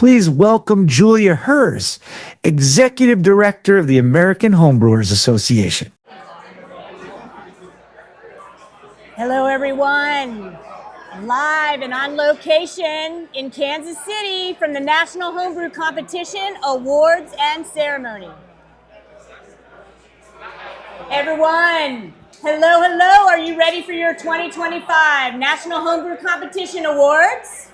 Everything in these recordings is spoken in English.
please welcome Julia Hers, Executive Director of the American Homebrewers Association. Hello, everyone. Live and on location in Kansas City from the National Homebrew Competition Awards and Ceremony. Everyone, hello, hello. Are you ready for your 2025 National Homebrew Competition Awards?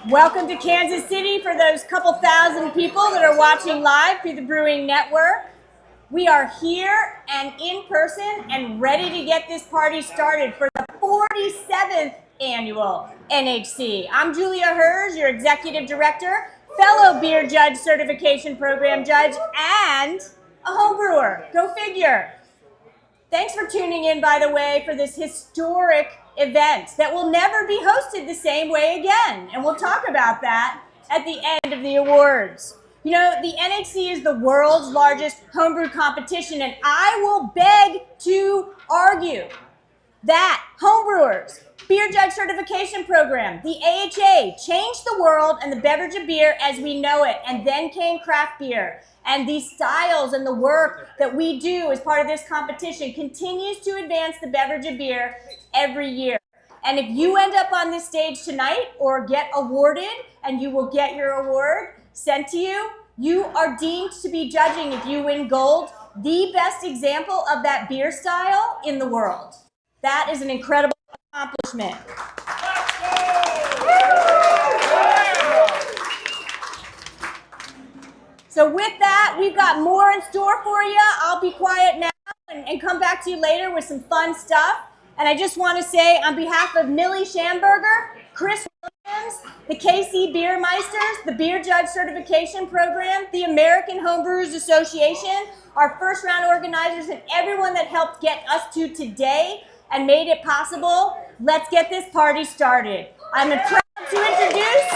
Welcome to Kansas City for those couple thousand people that are watching live through the Brewing Network. We are here and in person and ready to get this party started for the 47th annual NHC. I'm Julia Hers, your Executive Director, fellow Beer Judge Certification Program Judge, and a homebrewer. Go figure. Thanks for tuning in, by the way, for this historic event that will never be hosted the same way again. And we'll talk about that at the end of the awards. You know, the NHC is the world's largest homebrew competition, and I will beg to argue that homebrewers, Beer Judge Certification Program, the AHA, changed the world and the beverage of beer as we know it, and then came craft beer. And these styles and the work that we do as part of this competition continues to advance the beverage of beer every year. And if you end up on this stage tonight or get awarded, and you will get your award sent to you, you are deemed to be judging, if you win gold, the best example of that beer style in the world. That is an incredible accomplishment. So with that, we've got more in store for you. I'll be quiet now and come back to you later with some fun stuff. And I just want to say, on behalf of Millie Schamberger, Chris Williams, the KC Beer Meisters, the Beer Judge Certification Program, the American Homebrewers Association, our first round organizers, and everyone that helped get us to today and made it possible, let's get this party started. I'm proud to introduce,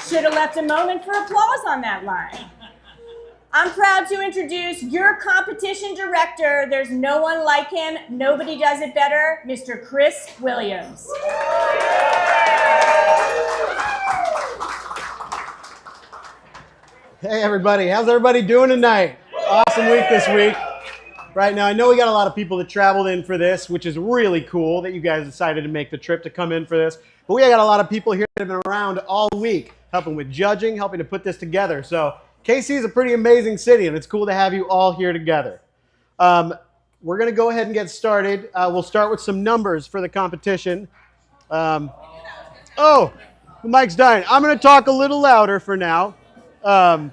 should have left a moment for applause on that line. I'm proud to introduce your competition director. There's no one like him. Nobody does it better. Mr. Chris Williams. Hey everybody, how's everybody doing tonight? Awesome week this week. Right now, I know we got a lot of people that traveled in for this, which is really cool that you guys decided to make the trip to come in for this. But we got a lot of people here that have been around all week, helping with judging, helping to put this together. So KC is a pretty amazing city, and it's cool to have you all here together. We're going to go ahead and get started. We'll start with some numbers for the competition. Oh, the mic's dying. I'm going to talk a little louder for now. So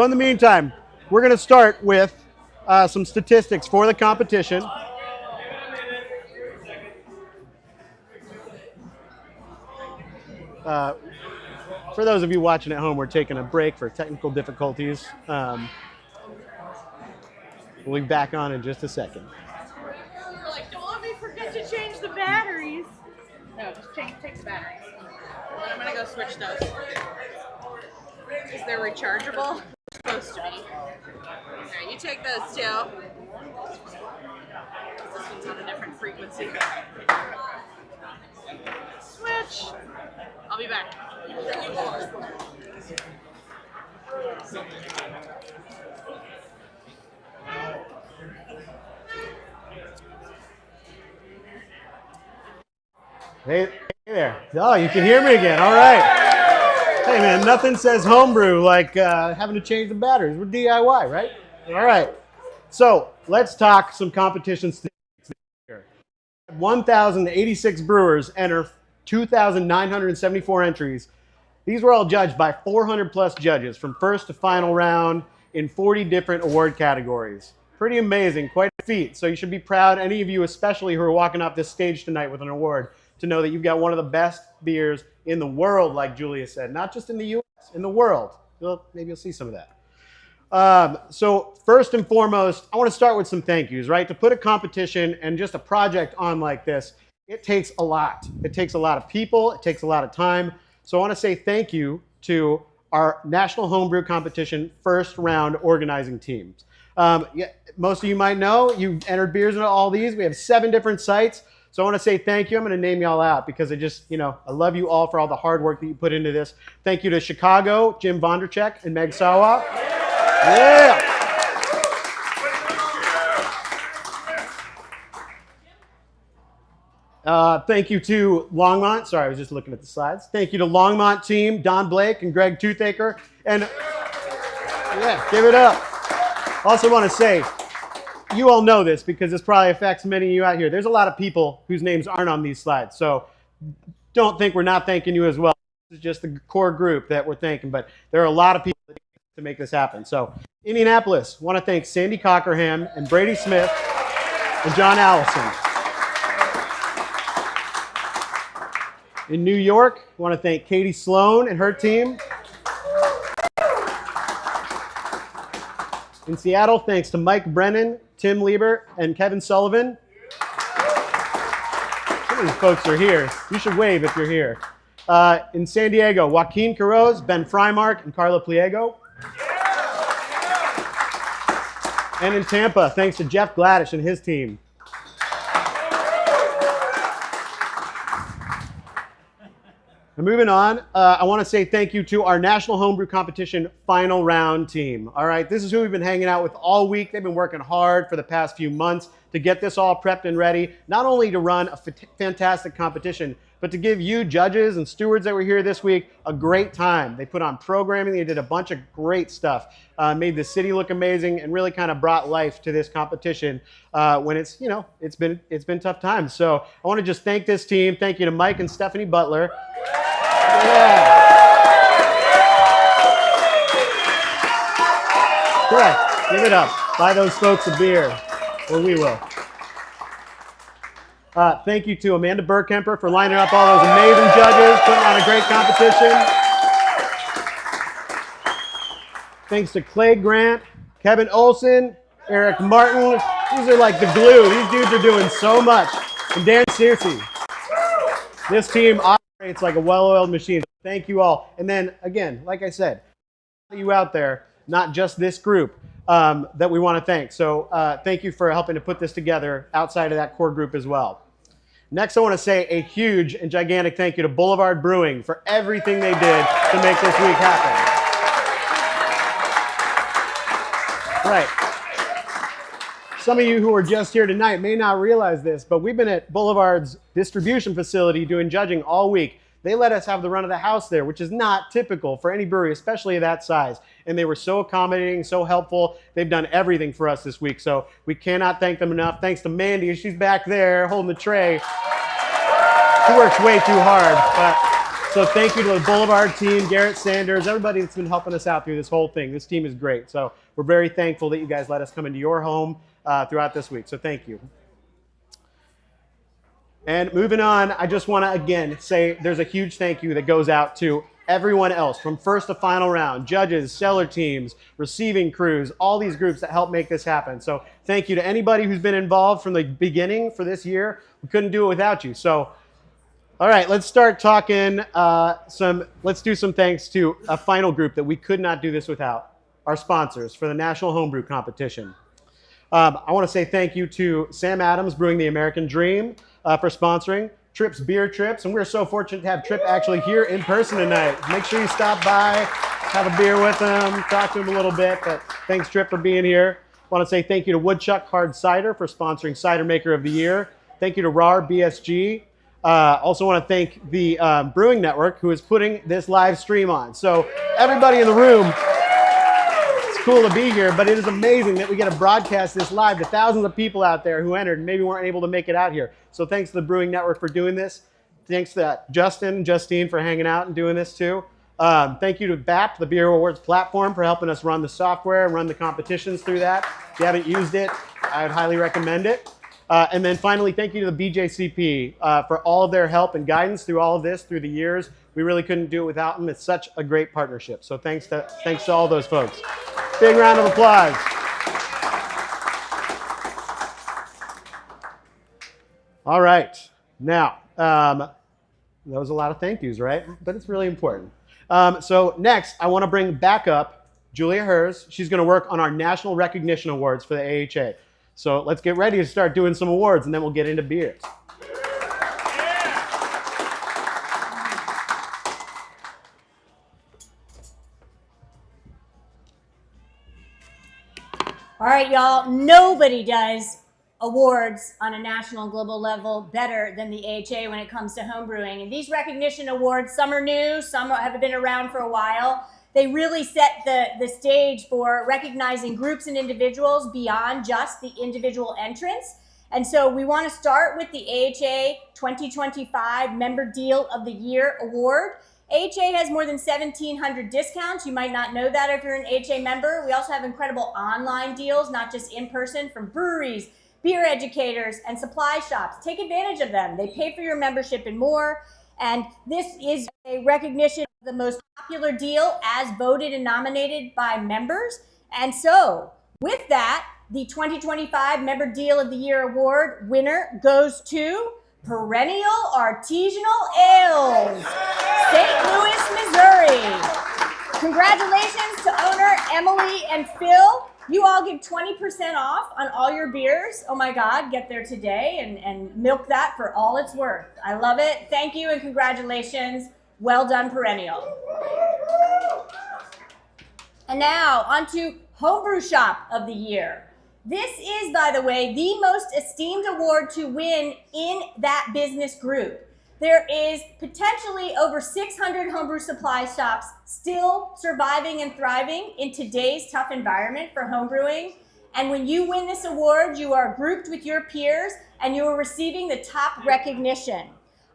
in the meantime, we're going to start with some statistics for the competition. For those of you watching at home, we're taking a break for technical difficulties. We'll be back on in just a second. We're like, don't let me forget to change the batteries. No, just take the batteries. I'm gonna go switch those. Is they're rechargeable? They're supposed to be. Okay, you take those too. This one's on a different frequency. Switch. I'll be back. Hey there. Oh, you can hear me again. All right. Hey, man, nothing says homebrew like having to change the batteries. We're DIY, right? All right. So let's talk some competition statistics here. 1,086 brewers enter 2,974 entries. These were all judged by 400 plus judges from first to final round in 40 different award categories. Pretty amazing, quite a feat. So you should be proud, any of you especially who are walking off this stage tonight with an award, to know that you've got one of the best beers in the world, like Julia said. Not just in the US, in the world. Maybe you'll see some of that. So first and foremost, I want to start with some thank yous, right? To put a competition and just a project on like this, it takes a lot. It takes a lot of people. It takes a lot of time. So I want to say thank you to our National Homebrew Competition first round organizing teams. Most of you might know, you entered beers into all these. We have 7 different sites. So I want to say thank you. I'm going to name y'all out because I love you all for all the hard work that you put into this. Thank you to Chicago, Jim Vonderchek and Meg Sawa. Yeah. Thank you to Longmont. Sorry, I was just looking at the slides. Thank you to Longmont team, Don Blake and Greg Toothaker. And yeah, give it up. Also want to say, you all know this because this probably affects many of you out here. There's a lot of people whose names aren't on these slides. So don't think we're not thanking you as well. This is just the core group that we're thanking, but there are a lot of people to make this happen. So Indianapolis, want to thank Sandy Cockerham and Brady Smith and John Allison. In New York, I want to thank Katie Sloan and her team. In Seattle, thanks to Mike Brennan, Tim Lieber, and Kevin Sullivan. Some of these folks are here. You should wave if you're here. In San Diego, Joaquin Carroz, Ben Freimark, and Carla Pliego. And in Tampa, thanks to Jeff Gladish and his team. And moving on, I want to say thank you to our National Homebrew Competition final round team. All right, this is who we've been hanging out with all week. They've been working hard for the past few months to get this all prepped and ready, not only to run a fantastic competition, but to give you judges and stewards that were here this week a great time. They put on programming, they did a bunch of great stuff, made the city look amazing, and really kind of brought life to this competition when it's been tough times. So I want to just thank this team. Thank you to Mike and Stephanie Butler. Yeah. Correct. Give it up. Buy those folks a beer, or we will. Thank you to Amanda Burkemper for lining up all those amazing judges, putting on a great competition. Thanks to Clay Grant, Kevin Olson, Eric Martin. These are like the glue. These dudes are doing so much. And Dan Searcy. This team operates like a well-oiled machine. Thank you all. And then, again, like I said, you out there, not just this group, that we want to thank. So thank you for helping to put this together outside of that core group as well. Next, I want to say a huge and gigantic thank you to Boulevard Brewing for everything they did to make this week happen. Right. Some of you who are just here tonight may not realize this, but we've been at Boulevard's distribution facility doing judging all week. They let us have the run of the house there, which is not typical for any brewery, especially of that size. And they were so accommodating, so helpful. They've done everything for us this week, so we cannot thank them enough. Thanks to Mandy, she's back there holding the tray. She works way too hard. So thank you to the Boulevard team, Garrett Sanders, everybody that's been helping us out through this whole thing. This team is great. So we're very thankful that you guys let us come into your home throughout this week. So thank you. And moving on, I just want to again say there's a huge thank you that goes out to everyone else from first to final round, judges, cellar teams, receiving crews, all these groups that help make this happen. So thank you to anybody who's been involved from the beginning for this year. We couldn't do it without you. So, all right, let's start talking let's do some thanks to a final group that we could not do this without, our sponsors for the National Homebrew Competition. I want to say thank you to Sam Adams, Brewing the American Dream, for sponsoring Trip's Beer Trips. And we're so fortunate to have Trip actually here in person tonight. Make sure you stop by, have a beer with him, talk to him a little bit. But thanks, Trip, for being here. I want to say thank you to Woodchuck Hard Cider for sponsoring Cider Maker of the Year. Thank you to RAR BSG. Also want to thank the Brewing Network, who is putting this live stream on. So everybody in the room, cool to be here, but it is amazing that we get to broadcast this live to thousands of people out there who entered and maybe weren't able to make it out here. So thanks to the Brewing Network for doing this. Thanks to Justin and Justine for hanging out and doing this too. Thank you to BAP, the Beer Awards platform, for helping us run the software and run the competitions through that. If you haven't used it, I would highly recommend it. And then finally, thank you to the BJCP for all of their help and guidance through all of this through the years. We really couldn't do it without them. It's such a great partnership. So thanks to all those folks. Big round of applause. All right. Now, that was a lot of thank yous, right? But it's really important. So next, I want to bring back up Julia Hers. She's going to work on our National Recognition Awards for the AHA. So let's get ready to start doing some awards, and then we'll get into beers. All right, y'all, nobody does awards on a national and global level better than the AHA when it comes to homebrewing. And these recognition awards, some are new, some have been around for a while. They really set the stage for recognizing groups and individuals beyond just the individual entrants. And so we want to start with the AHA 2025 Member Deal of the Year Award. AHA has more than 1,700 discounts. You might not know that if you're an AHA member. We also have incredible online deals, not just in person, from breweries, beer educators, and supply shops. Take advantage of them. They pay for your membership and more. And this is a recognition of the most popular deal as voted and nominated by members. And so with that, the 2025 Member Deal of the Year Award winner goes to Perennial Artisanal Ales, St. Louis, Missouri. Congratulations to owner Emily and Phil. You all get 20% off on all your beers. Oh my God, get there today and milk that for all it's worth. I love it. Thank you and congratulations. Well done, Perennial. And now on to Homebrew Shop of the Year. This is, by the way, the most esteemed award to win in that business group. There is potentially over 600 homebrew supply shops still surviving and thriving in today's tough environment for homebrewing. And when you win this award, you are grouped with your peers and you are receiving the top recognition.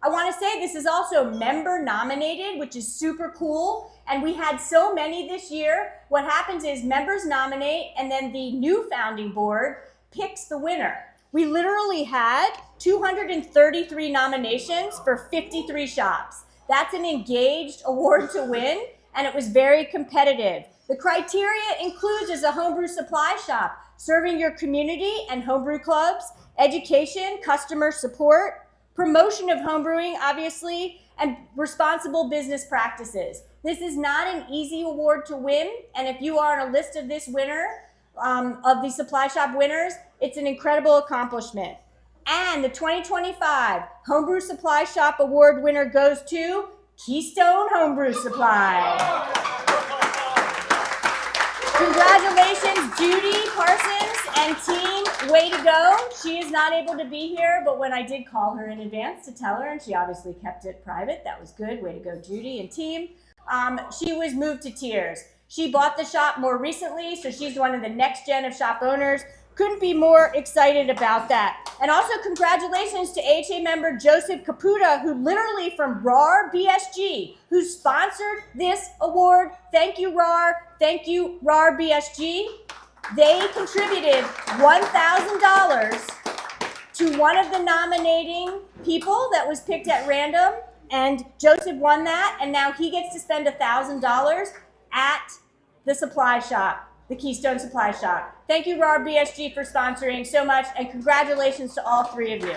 I want to say this is also member nominated, which is super cool. And we had so many this year. What happens is members nominate and then the new founding board picks the winner. We literally had 233 nominations for 53 shops. That's an engaged award to win, and it was very competitive. The criteria includes as a homebrew supply shop, serving your community and homebrew clubs, education, customer support, promotion of homebrewing, obviously, and responsible business practices. This is not an easy award to win, and if you are on a list of this winner, of the supply shop winners, it's an incredible accomplishment. And the 2025 Homebrew Supply Shop Award winner goes to Keystone Homebrew Supply. Congratulations, Judy Parsons and team, way to go. She is not able to be here, but when I did call her in advance to tell her, and she obviously kept it private, that was good, way to go, Judy and team. She was moved to tears. She bought the shop more recently, so she's one of the next gen of shop owners. Couldn't be more excited about that. And also congratulations to AHA member Joseph Caputa, who literally from RAR BSG, who sponsored this award. Thank you, RAR. Thank you, RAR BSG. They contributed $1,000 to one of the nominating people that was picked at random, and Joseph won that, and now he gets to spend $1,000 at the supply shop, the Keystone Supply Shop. Thank you, RAR BSG, for sponsoring so much, and congratulations to all three of you.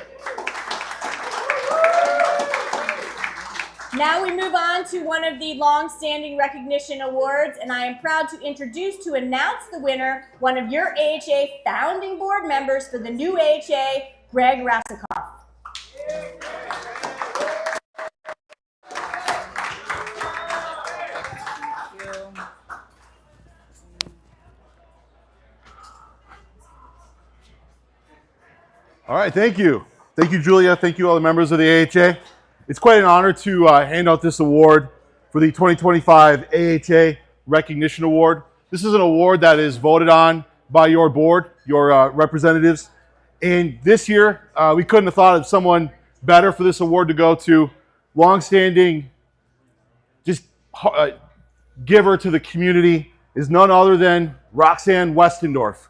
Now we move on to one of the long-standing recognition awards, and I am proud to announce the winner, one of your AHA founding board members for the new AHA, Greg Rasikoff. All right, thank you. Thank you, Julia. Thank you, all the members of the AHA. It's quite an honor to hand out this award for the 2025 AHA Recognition Award. This is an award that is voted on by your board, your representatives. And this year, we couldn't have thought of someone better for this award to go to. Longstanding, just giver to the community is none other than Roxanne Westendorf.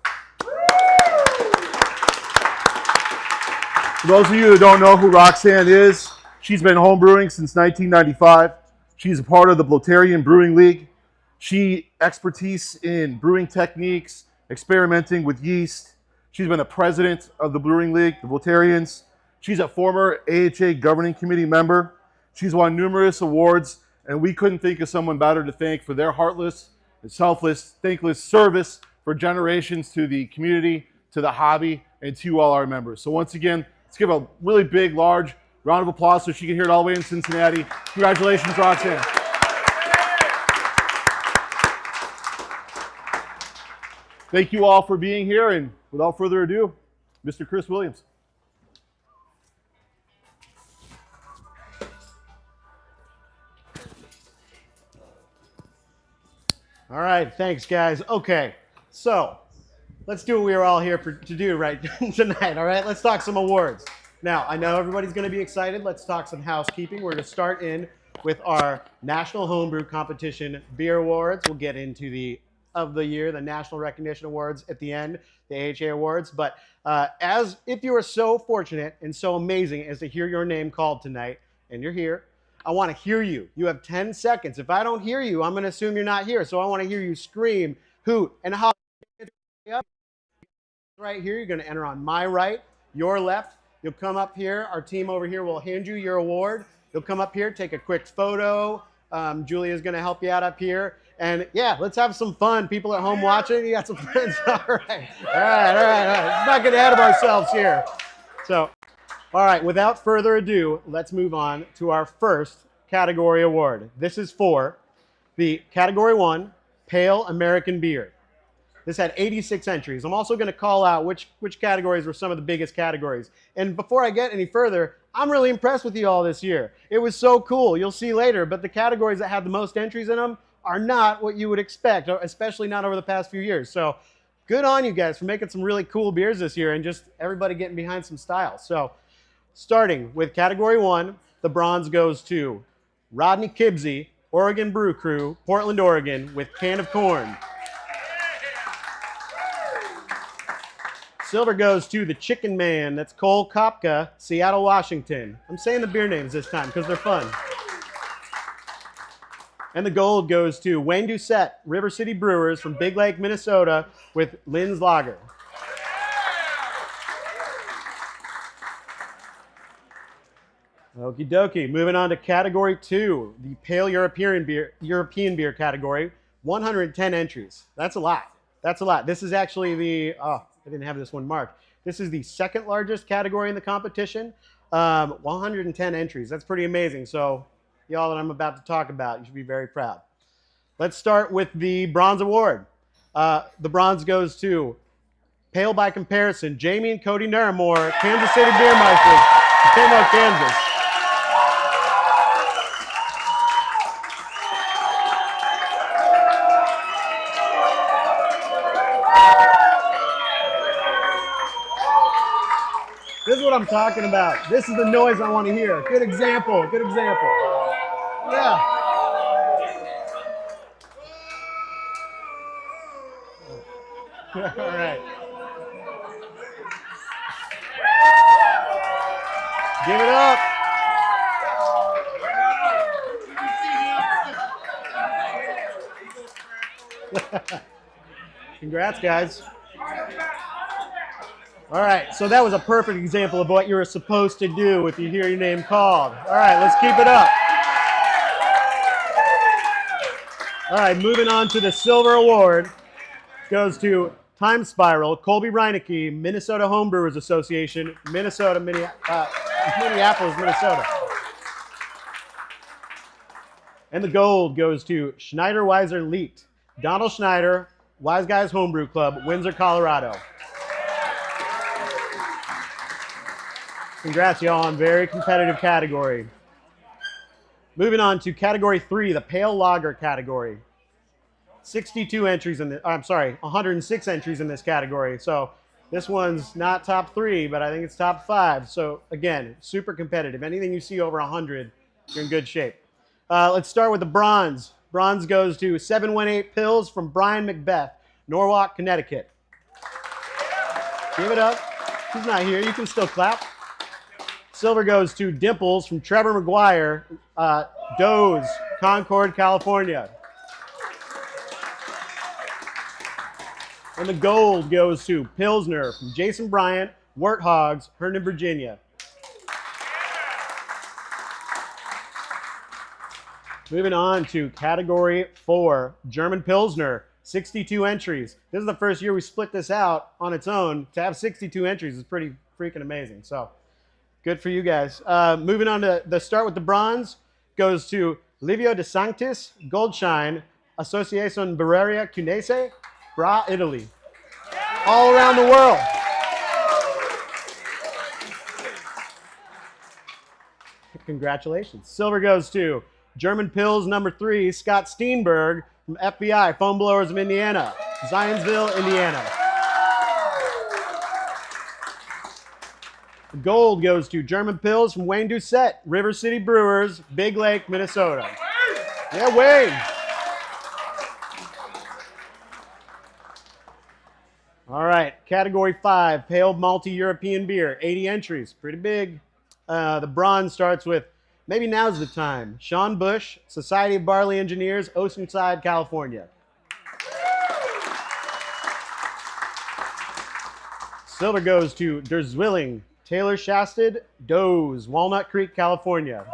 For those of you that don't know who Roxanne is, she's been homebrewing since 1995. She's a part of the Blotarian Brewing League. She expertise in brewing techniques, experimenting with yeast. She's been a president of the Brewing League, the Blotarians. She's a former AHA governing committee member. She's won numerous awards, and we couldn't think of someone better to thank for their heartless and selfless, thankless service for generations to the community, to the hobby, and to all our members. So once again, let's give a really big, large round of applause so she can hear it all the way in Cincinnati. Congratulations, Roxanne. Thank you all for being here, and without further ado, Mr. Chris Williams. All right, thanks, guys. Okay, so let's do what we were all here to do right tonight, all right? Let's talk some awards. Now, I know everybody's going to be excited. Let's talk some housekeeping. We're going to start in with our National Homebrew Competition Beer Awards. We'll get into the year, the National Recognition Awards at the end, the AHA Awards. But as if you are so fortunate and so amazing as to hear your name called tonight, and you're here, I want to hear you. You have 10 seconds. If I don't hear you, I'm going to assume you're not here. So I want to hear you scream, hoot, and holler. Right here, you're going to enter on my right, your left. You'll come up here. Our team over here will hand you your award. You'll come up here, take a quick photo. Julia's going to help you out up here. And yeah, let's have some fun. People at home watching, you got some friends. All right. Let's not get ahead of ourselves here. So, all right, without further ado, let's move on to our first category award. This is for the Category 1 Pale American Beer. This had 86 entries. I'm also going to call out which categories were some of the biggest categories. And before I get any further, I'm really impressed with you all this year. It was so cool. You'll see later, but the categories that had the most entries in them are not what you would expect, especially not over the past few years. So good on you guys for making some really cool beers this year and just everybody getting behind some style. So starting with Category 1, the bronze goes to Rodney Kibsey, Oregon Brew Crew, Portland, Oregon, with Can of Corn. Silver goes to the Chicken Man. That's Cole Kopka, Seattle, Washington. I'm saying the beer names this time because they're fun. And the gold goes to Wayne Doucette, River City Brewers from Big Lake, Minnesota, with Lynn's Lager. Okie dokie. Moving on to Category 2, the Pale European beer category. 110 entries. That's a lot. That's a lot. This is actually the, I didn't have this one marked. This is the second largest category in the competition. 110 entries. That's pretty amazing. So y'all that I'm about to talk about, you should be very proud. Let's start with the bronze award. The bronze goes to Pale by Comparison, Jamie and Cody Naramore, Kansas City Beer Meisters, Tamo, Kansas. This is what I'm talking about. This is the noise I want to hear. Good example. Good example. Yeah. All right. Give it up. Congrats, guys. All right, so that was a perfect example of what you were supposed to do if you hear your name called. All right, let's keep it up. All right, moving on to the silver award. Goes to Time Spiral, Colby Reinecke, Minnesota Homebrewers Association, Minneapolis, Minnesota. And the gold goes to Schneider Weiser Leet, Donald Schneider, Wise Guys Homebrew Club, Windsor, Colorado. Congrats, y'all, on very competitive category. Moving on to Category 3, the Pale Lager category. 62 entries in the, I'm sorry, 106 entries in this category. So this one's not top 3, but I think it's top 5. So again, super competitive. Anything you see over 100, you're in good shape. Let's start with the bronze. Bronze goes to 718 Pills from Brian Macbeth, Norwalk, Connecticut. Give it up. He's not here. You can still clap. Silver goes to Dimples from Trevor McGuire, Doze, Concord, California. And the gold goes to Pilsner from Jason Bryant, Warthogs, Herndon, Virginia. Moving on to Category 4, German Pilsner, 62 entries. This is the first year we split this out on its own. To have 62 entries is pretty freaking amazing. So good for you guys. Moving on to the start with the bronze goes to Livio De Sanctis, Goldshine, Associazione Barreria Cunese, Bra, Italy. all around the world. Congratulations. Silver goes to German Pills number 3, Scott Steenberg from FBI, Foam Blowers of Indiana, Zionsville, Indiana. The gold goes to German Pills from Wayne Doucette, River City Brewers, Big Lake, Minnesota. Yeah, Wayne. All right, category 5, pale malty European beer, 80 entries, pretty big. The bronze starts with, maybe now's the time, Sean Bush, Society of Barley Engineers, Oceanside, California. Silver goes to Der Zwilling, Taylor Shasted, Doze, Walnut Creek, California.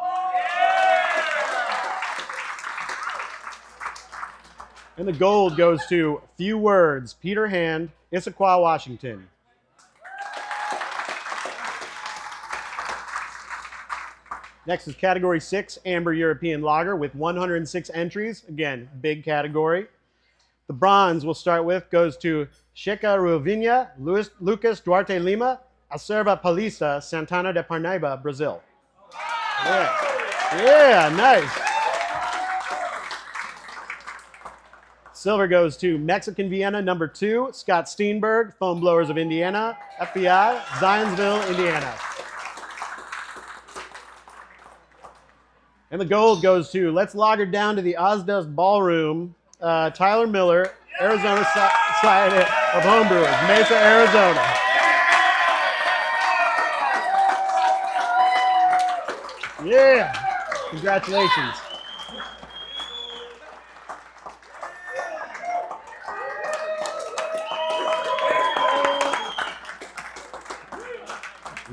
And the gold goes to Few Words, Peter Hand, Issaquah, Washington. Next is category 6, Amber European Lager with 106 entries. Again, big category. The bronze we'll start with goes to Checa Ruivinha, Lucas Duarte Lima, Acerva Paulista, Santana de Parnaíba, Brazil. Yeah, nice. Silver goes to Mexican Vienna number 2, Scott Steenberg, Foam Blowers of Indiana, FBI, Zionsville, Indiana. And the gold goes to Let's Lager Down to the Ozdust Ballroom, Tyler Miller, Arizona Society of Homebrewers, Mesa, Arizona. Yeah, congratulations.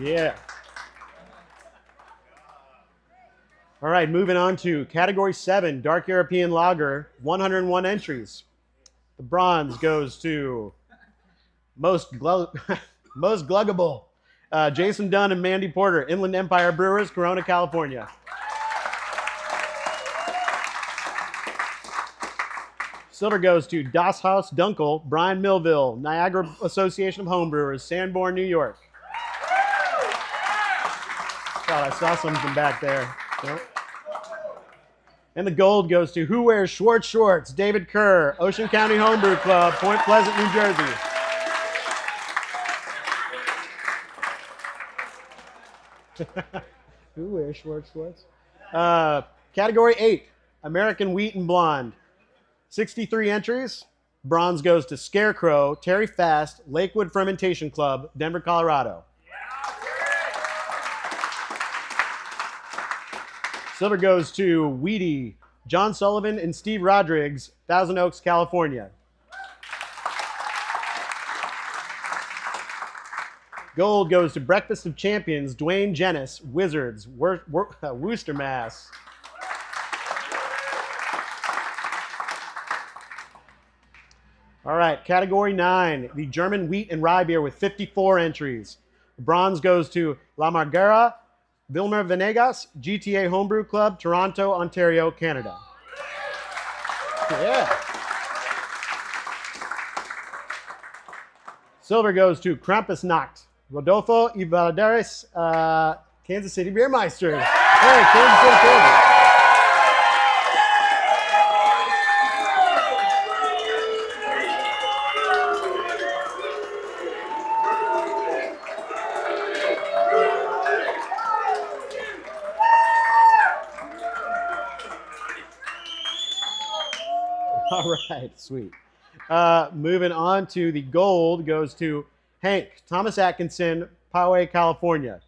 Yeah. All right, moving on to category 7, Dark European Lager, 101 entries. The bronze goes to most gluggable, Jason Dunn and Mandy Porter, Inland Empire Brewers, Corona, California. Silver goes to Das Haus Dunkel, Brian Millville, Niagara Association of Homebrewers, Sanborn, New York. God, I saw something back there. Nope. And the gold goes to Who Wears Schwartz Shorts, David Kerr, Ocean County Homebrew Club, Point Pleasant, New Jersey. Who wears Schwartz Shorts? Category 8, American Wheat and Blonde. 63 entries. Bronze goes to Scarecrow, Terry Fast, Lakewood Fermentation Club, Denver, Colorado. Silver goes to Wheaty, John Sullivan and Steve Rodrigues, Thousand Oaks, California. Gold goes to Breakfast of Champions, Dwayne Jennis, Wizards, Worcester, Mass. All right, category 9, the German wheat and rye beer with 54 entries. Bronze goes to La Margera, Vilmer Venegas, GTA Homebrew Club, Toronto, Ontario, Canada. Yeah. Silver goes to Krampusnacht, Rodolfo y Valadares, Kansas City Beermeisters. Hey, Kansas City, Kansas. All right, sweet. Moving on to the gold goes to Hank, Thomas Atkinson, Poway, California.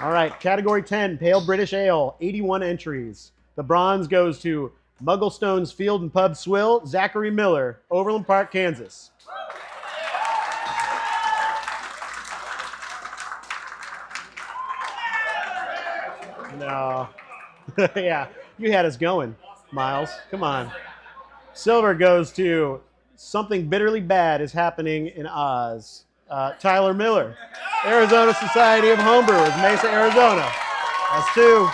All right, category 10, Pale British Ale, 81 entries. The bronze goes to Mugglestone's Field and Pub Swill, Zachary Miller, Overland Park, Kansas. No. Yeah, you had us going, Miles. Come on. Silver goes to Something Bitterly Bad is Happening in Oz. Tyler Miller, Arizona Society of Homebrewers, Mesa, Arizona. That's 2.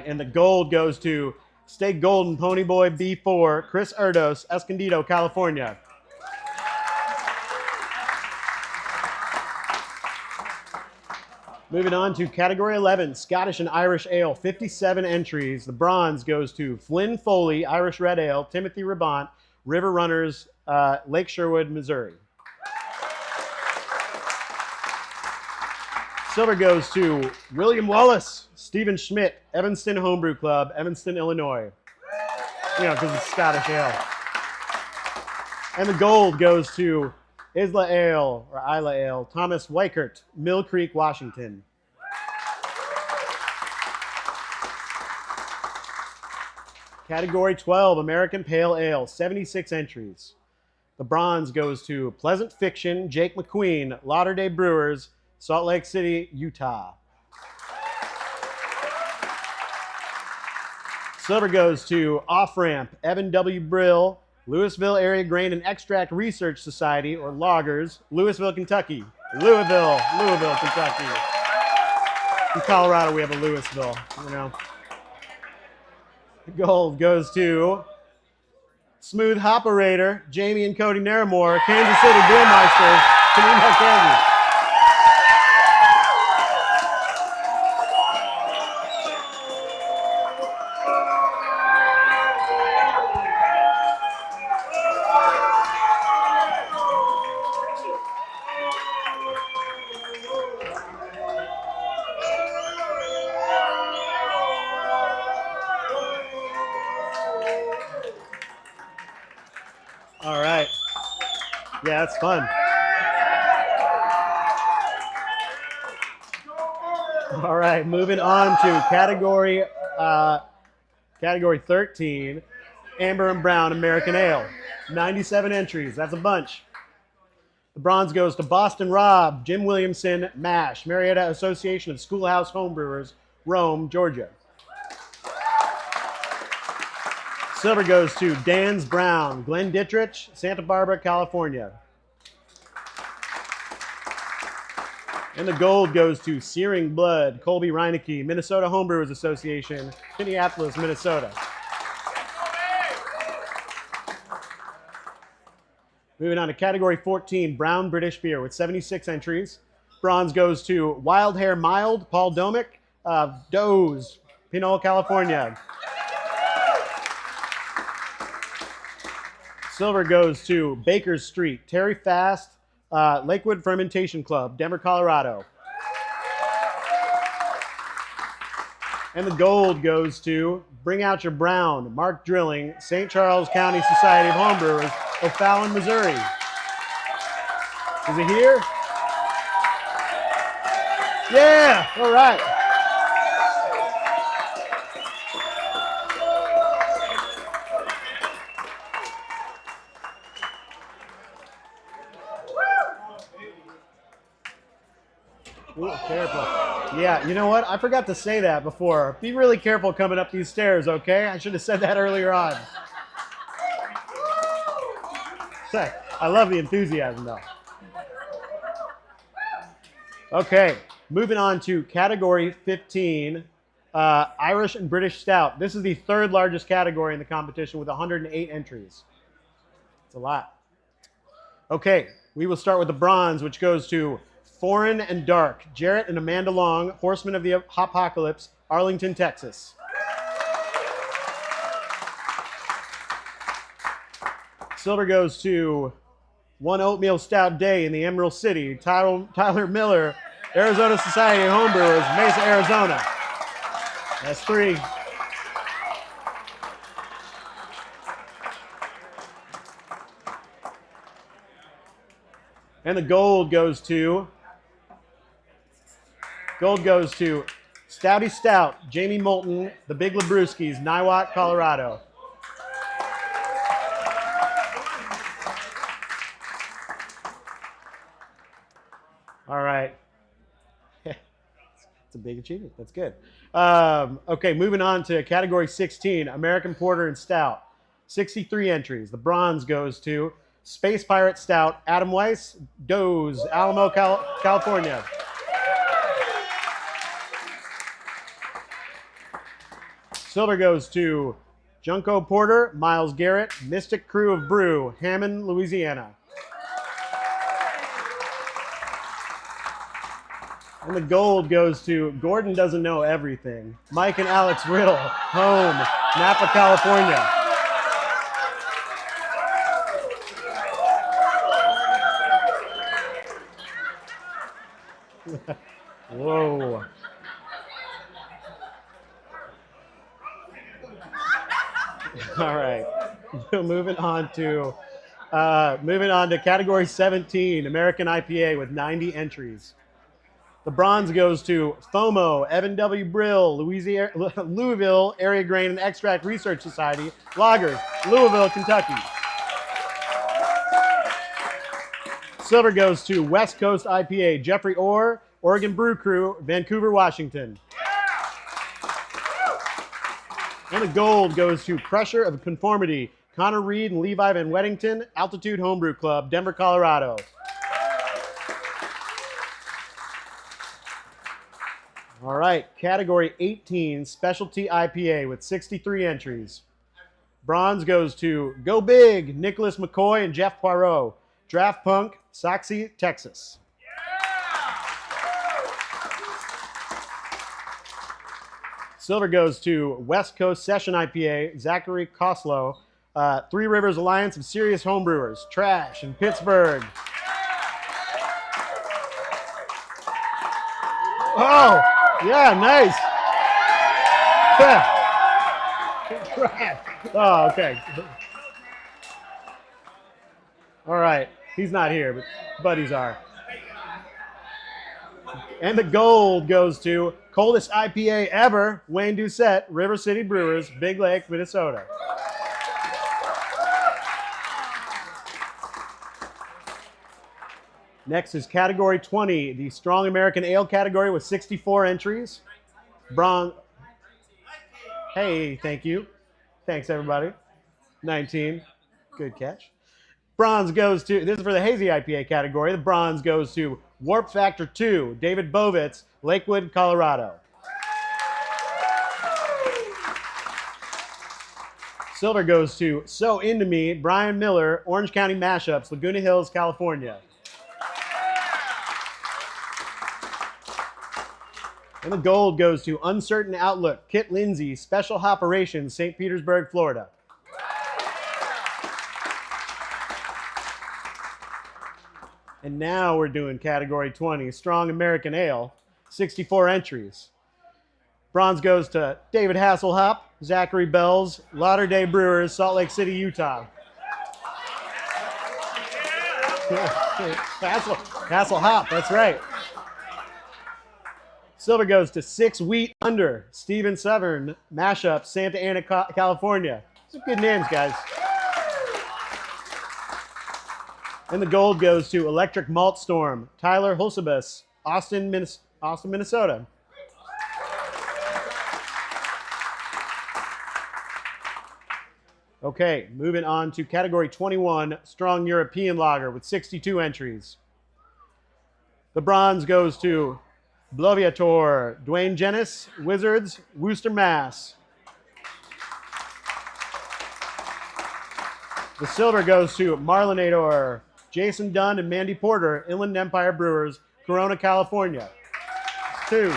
right, and the gold goes to Stay Golden Pony Boy B4, Chris Erdos, Escondido, California. Moving on to category 11, Scottish and Irish Ale, 57 entries. The bronze goes to Flynn Foley, Irish Red Ale, Timothy Rabant, River Runners, Lake Sherwood, Missouri. Silver goes to William Wallace, Stephen Schmidt, Evanston Homebrew Club, Evanston, Illinois. You know, because it's Scottish ale. And the gold goes to Isla Ale, or Isla Ale, Thomas Weichert, Mill Creek, Washington. Category 12, American Pale Ale, 76 entries. The bronze goes to Pleasant Fiction, Jake McQueen, Latter-day Brewers, Salt Lake City, Utah. Silver goes to Off Ramp, Evan W. Brill, Louisville Area Grain and Extract Research Society, or Loggers, Louisville, Kentucky. Louisville, Kentucky. In Colorado, we have a Louisville, you know. The gold goes to Smooth Hoperator, Jamie and Cody Naramore, Kansas City Brewmeisters, Kennebec, Kansas. All right. Yeah, that's fun. All right, moving on to category 13, Amber and Brown American Ale. 97 entries. That's a bunch. The bronze goes to Boston Rob, Jim Williamson, MASH, Marietta Association of Schoolhouse Homebrewers, Rome, Georgia. Silver goes to Dan's Brown, Glenn Dittrich, Santa Barbara, California. And the gold goes to Searing Blood, Colby Reinecke, Minnesota Homebrewers Association, Minneapolis, Minnesota. Moving on to category 14, Brown British Beer with 76 entries. Bronze goes to Wild Hair Mild, Paul Domick, Doze, Pinole, California. Silver goes to Baker Street, Terry Fast, Lakewood Fermentation Club, Denver, Colorado. And the gold goes to Bring Out Your Brown, Mark Drilling, St. Charles County Society of Homebrewers, O'Fallon, Missouri. Is it here? Yeah, all right. Ooh, careful. Yeah, you know what? I forgot to say that before. Be really careful coming up these stairs, okay? I should have said that earlier on. I love the enthusiasm, though. Okay, moving on to category 15, Irish and British Stout. This is the third largest category in the competition with 108 entries. It's a lot. Okay, we will start with the bronze, which goes to Foreign and Dark, Jarrett and Amanda Long, Horsemen of the Apocalypse, Arlington, Texas. Silver goes to One Oatmeal Stout Day in the Emerald City, Tyler Miller, Arizona Society of Homebrewers, Mesa, Arizona. That's 3. And the gold goes to Stouty Stout, Jamie Moulton, the Big Labrewskis, Niwot, Colorado. All right. It's a big achievement. That's good. Okay, moving on to category 16, American Porter and Stout. 63 entries. The bronze goes to Space Pirate Stout, Adam Weiss, Doze, Alamo, California. Silver goes to Junko Porter, Miles Garrett, Mystic Crew of Brew, Hammond, Louisiana. And the gold goes to Gordon Doesn't Know Everything, Mike and Alex Riddle, home, Napa, California. Whoa. All right. moving on to category 17, American IPA with 90 entries. The bronze goes to FOMO, Evan W. Brill, Louisville Area Grain and Extract Research Society, Lagers, Louisville, Kentucky. Silver goes to West Coast IPA, Jeffrey Orr, Oregon Brew Crew, Vancouver, Washington. And the gold goes to Pressure of Conformity, Connor Reed and Levi Van Weddington, Altitude Homebrew Club, Denver, Colorado. All right, category 18, Specialty IPA with 63 entries. Bronze goes to Go Big, Nicholas McCoy and Jeff Poirot, Draft Punk, Soxy, Texas. Silver goes to West Coast Session IPA, Zachary Koslow, Three Rivers Alliance of Serious Homebrewers, Trash in Pittsburgh. Oh, yeah, nice. Oh, okay. All right, he's not here, but buddies are. And the gold goes to Coldest IPA Ever, Wayne Doucette, River City Brewers, Big Lake, Minnesota. Next is category 20, the Strong American Ale category with 64 entries. Bronze. Hey, thank you. Thanks, everybody. 19. Good catch. Bronze goes to, this is for the Hazy IPA category. The bronze goes to Warp Factor 2, David Bovitz, Lakewood, Colorado. Silver goes to So Into Me, Brian Miller, Orange County Mashups, Laguna Hills, California. And the gold goes to Uncertain Outlook, Kit Lindsay, Special Operations, St. Petersburg, Florida. And now we're doing category 20, Strong American Ale, 64 entries. Bronze goes to David Hasselhoff, Zachary Bells, Latter-day Brewers, Salt Lake City, Utah. Hasselhoff, that's right. Silver goes to 6 Wheat Under, Steven Severn, Mashup, Santa Ana, California. Some good names, guys. And the gold goes to Electric Malt Storm, Tyler Hulsebus, Austin, Minnesota. Okay, moving on to category 21, Strong European Lager with 62 entries. The bronze goes to Bloviator, Dwayne Jennis, Wizards, Worcester, Mass. The silver goes to Marlinator, Jason Dunn and Mandy Porter, Inland Empire Brewers, Corona, California. 2.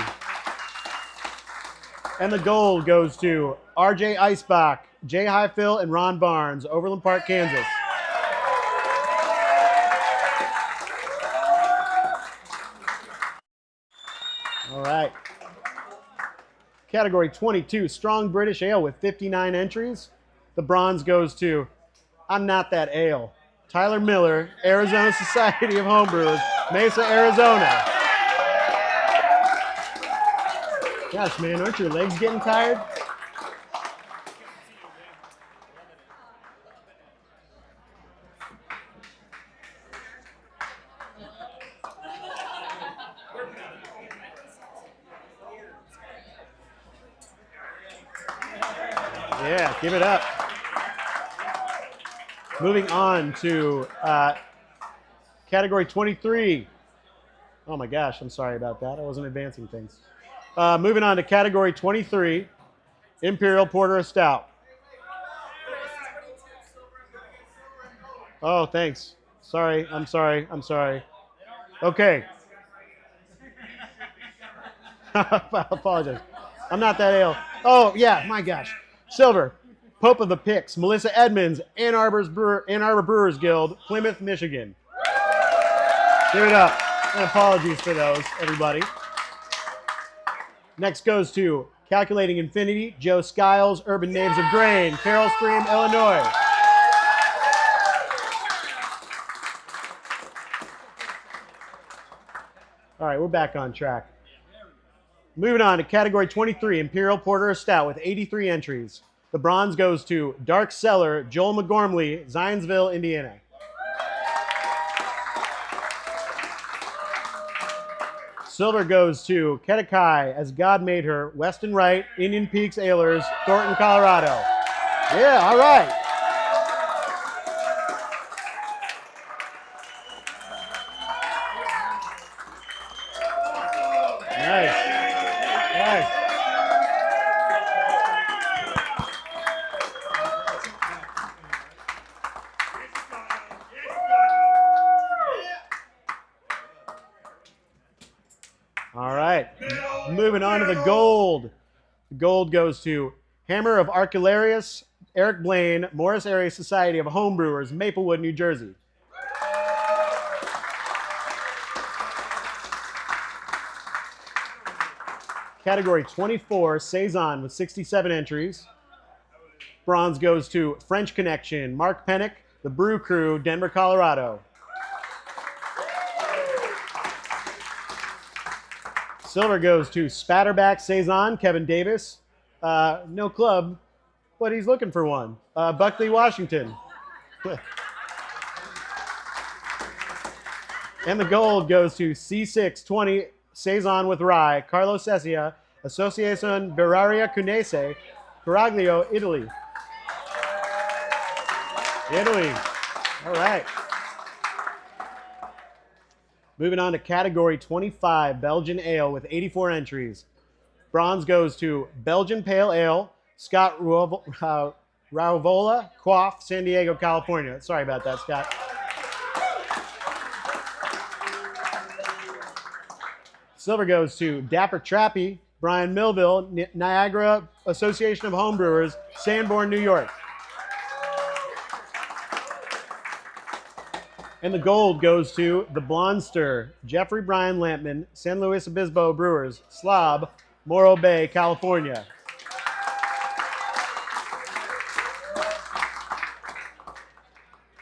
And the gold goes to RJ Eisbach, Jay Highfill, and Ron Barnes, Overland Park, Kansas. All right. Category 22, Strong British Ale with 59 entries. The bronze goes to I'm Not That Ale, Tyler Miller, Arizona Society of Homebrewers, Mesa, Arizona. Gosh, man, aren't your legs getting tired? Yeah, give it up. Moving on to category 23. Oh my gosh, I'm sorry about that. I wasn't advancing things. Moving on to category 23. Imperial Porter Stout. Oh, thanks. Sorry, I'm sorry, I'm sorry. Okay. I apologize. I'm not that ill. Oh, yeah, my gosh. Silver, Pope of the Picks, Melissa Edmonds, Ann Arbor Brewers Guild, Plymouth, Michigan. Give it up. And apologies for those, everybody. Next goes to Calculating Infinity, Joe Skiles, Urban Names of Grain, Carroll Stream, Illinois. All right, we're back on track. Moving on to category 23, Imperial Porter Stout with 83 entries. The bronze goes to Dark Cellar, Joel McGormley, Zionsville, Indiana. Silver goes to Kedekai, As God Made Her, Weston Wright, Indian Peaks Ailers, Thornton, Colorado. Yeah, all right. Nice. Nice. All right. Moving on to the gold. The gold goes to Hammer of Archilarius, Eric Blaine, Morris Area Society of Homebrewers, Maplewood, New Jersey. Category 24, Saison with 67 entries. Bronze goes to French Connection, Mark Pennick, The Brew Crew, Denver, Colorado. Silver goes to Spatterback Saison, Kevin Davis. No club, but he's looking for one. Buckley, Washington. And the gold goes to C620 Saison with Rye, Carlo Cessia, Associazione Beraria Cunese, Caraglio, Italy. Italy. All right. Moving on to category 25, Belgian Ale with 84 entries. Bronze goes to Belgian Pale Ale, Scott Rauvola, Quaff, San Diego, California. Sorry about that, Scott. Silver goes to Dapper Trappy, Brian Millville, Niagara Association of Homebrewers, Sanborn, New York. And the gold goes to the Blondster, Jeffrey Brian Lampman, San Luis Obispo Brewers, Slob, Morro Bay, California.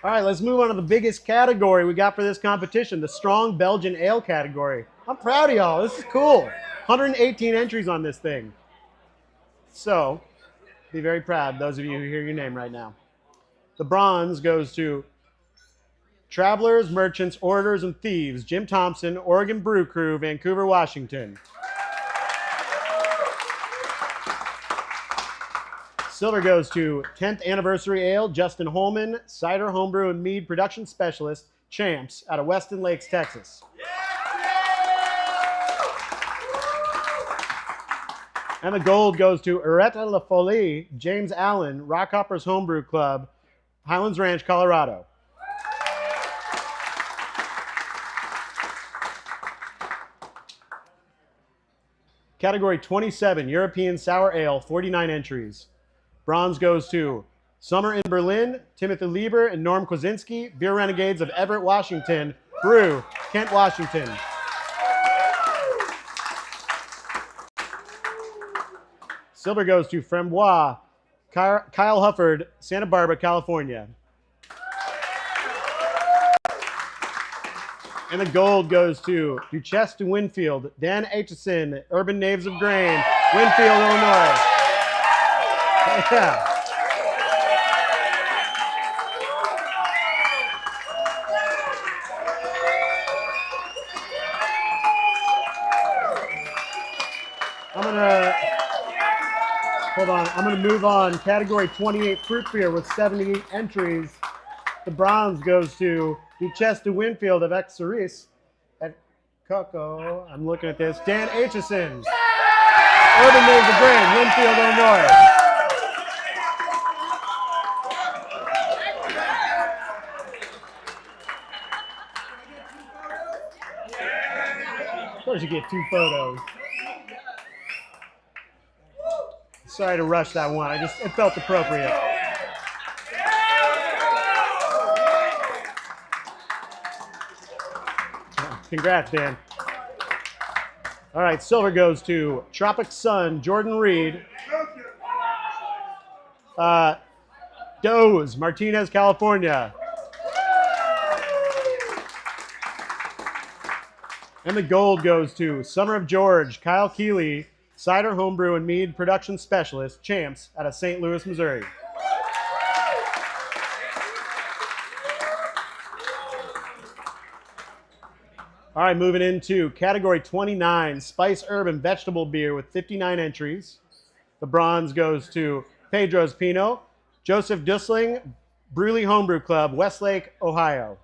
All right, let's move on to the biggest category we got for this competition, the Strong Belgian Ale category. I'm proud of y'all. This is cool. 118 entries on this thing. So, be very proud, those of you who hear your name right now. The bronze goes to Travelers, Merchants, Orators, and Thieves, Jim Thompson, Oregon Brew Crew, Vancouver, Washington. Silver goes to 10th Anniversary Ale, Justin Holman, Cider, Homebrew, and Mead Production Specialist, Champs, out of Weston Lakes, Texas. And the gold goes to Areta La Folie, James Allen, Rockhoppers Homebrew Club, Highlands Ranch, Colorado. Category 27, European Sour Ale, 49 entries. Bronze goes to Summer in Berlin, Timothy Lieber and Norm Kwasinski, Beer Renegades of Everett, Washington, Brew, Kent, Washington. Silver goes to Frembois, Kyle Hufford, Santa Barbara, California. And the gold goes to Duchesse de Winfield, Dan Aitchison, Urban Knaves of Grain, Winfield, Illinois. Yeah. I'm gonna move on. Category 28 Fruit Beer with 78 entries. The bronze goes to Duchesse de Winfield of Exeris at Coco. I'm looking at this. Dan Aitchison. Urban Maize of Grain, Winfield, Illinois. Of course you get 2 photos. Sorry to rush that one. It felt appropriate. Congrats, Dan. All right, silver goes to Tropic Sun, Jordan Reed. Doze, Martinez, California. And the gold goes to Summer of George, Kyle Keeley, cider, homebrew, and mead production specialist, champs, out of St. Louis, Missouri. All right, moving into category 29, Spice Herb and Vegetable Beer with 59 entries. The bronze goes to Pedro's Pinot, Joseph Dusling, Brewley Homebrew Club, Westlake, Ohio.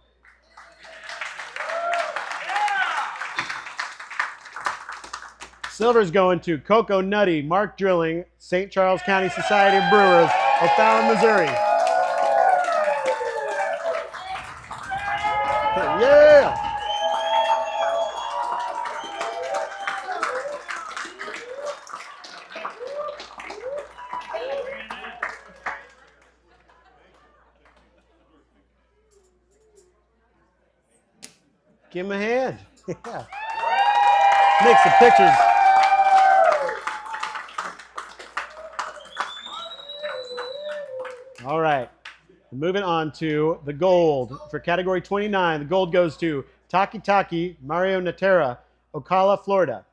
Silver's going to Coco Nutty, Mark Drilling, St. Charles County Society of Brewers, O'Fallon, Missouri. Yeah! Give him a hand. Yeah. Make some pictures. All right. Moving on to the gold. For category 29, the gold goes to Taki Taki, Mario Natera, Ocala, Florida.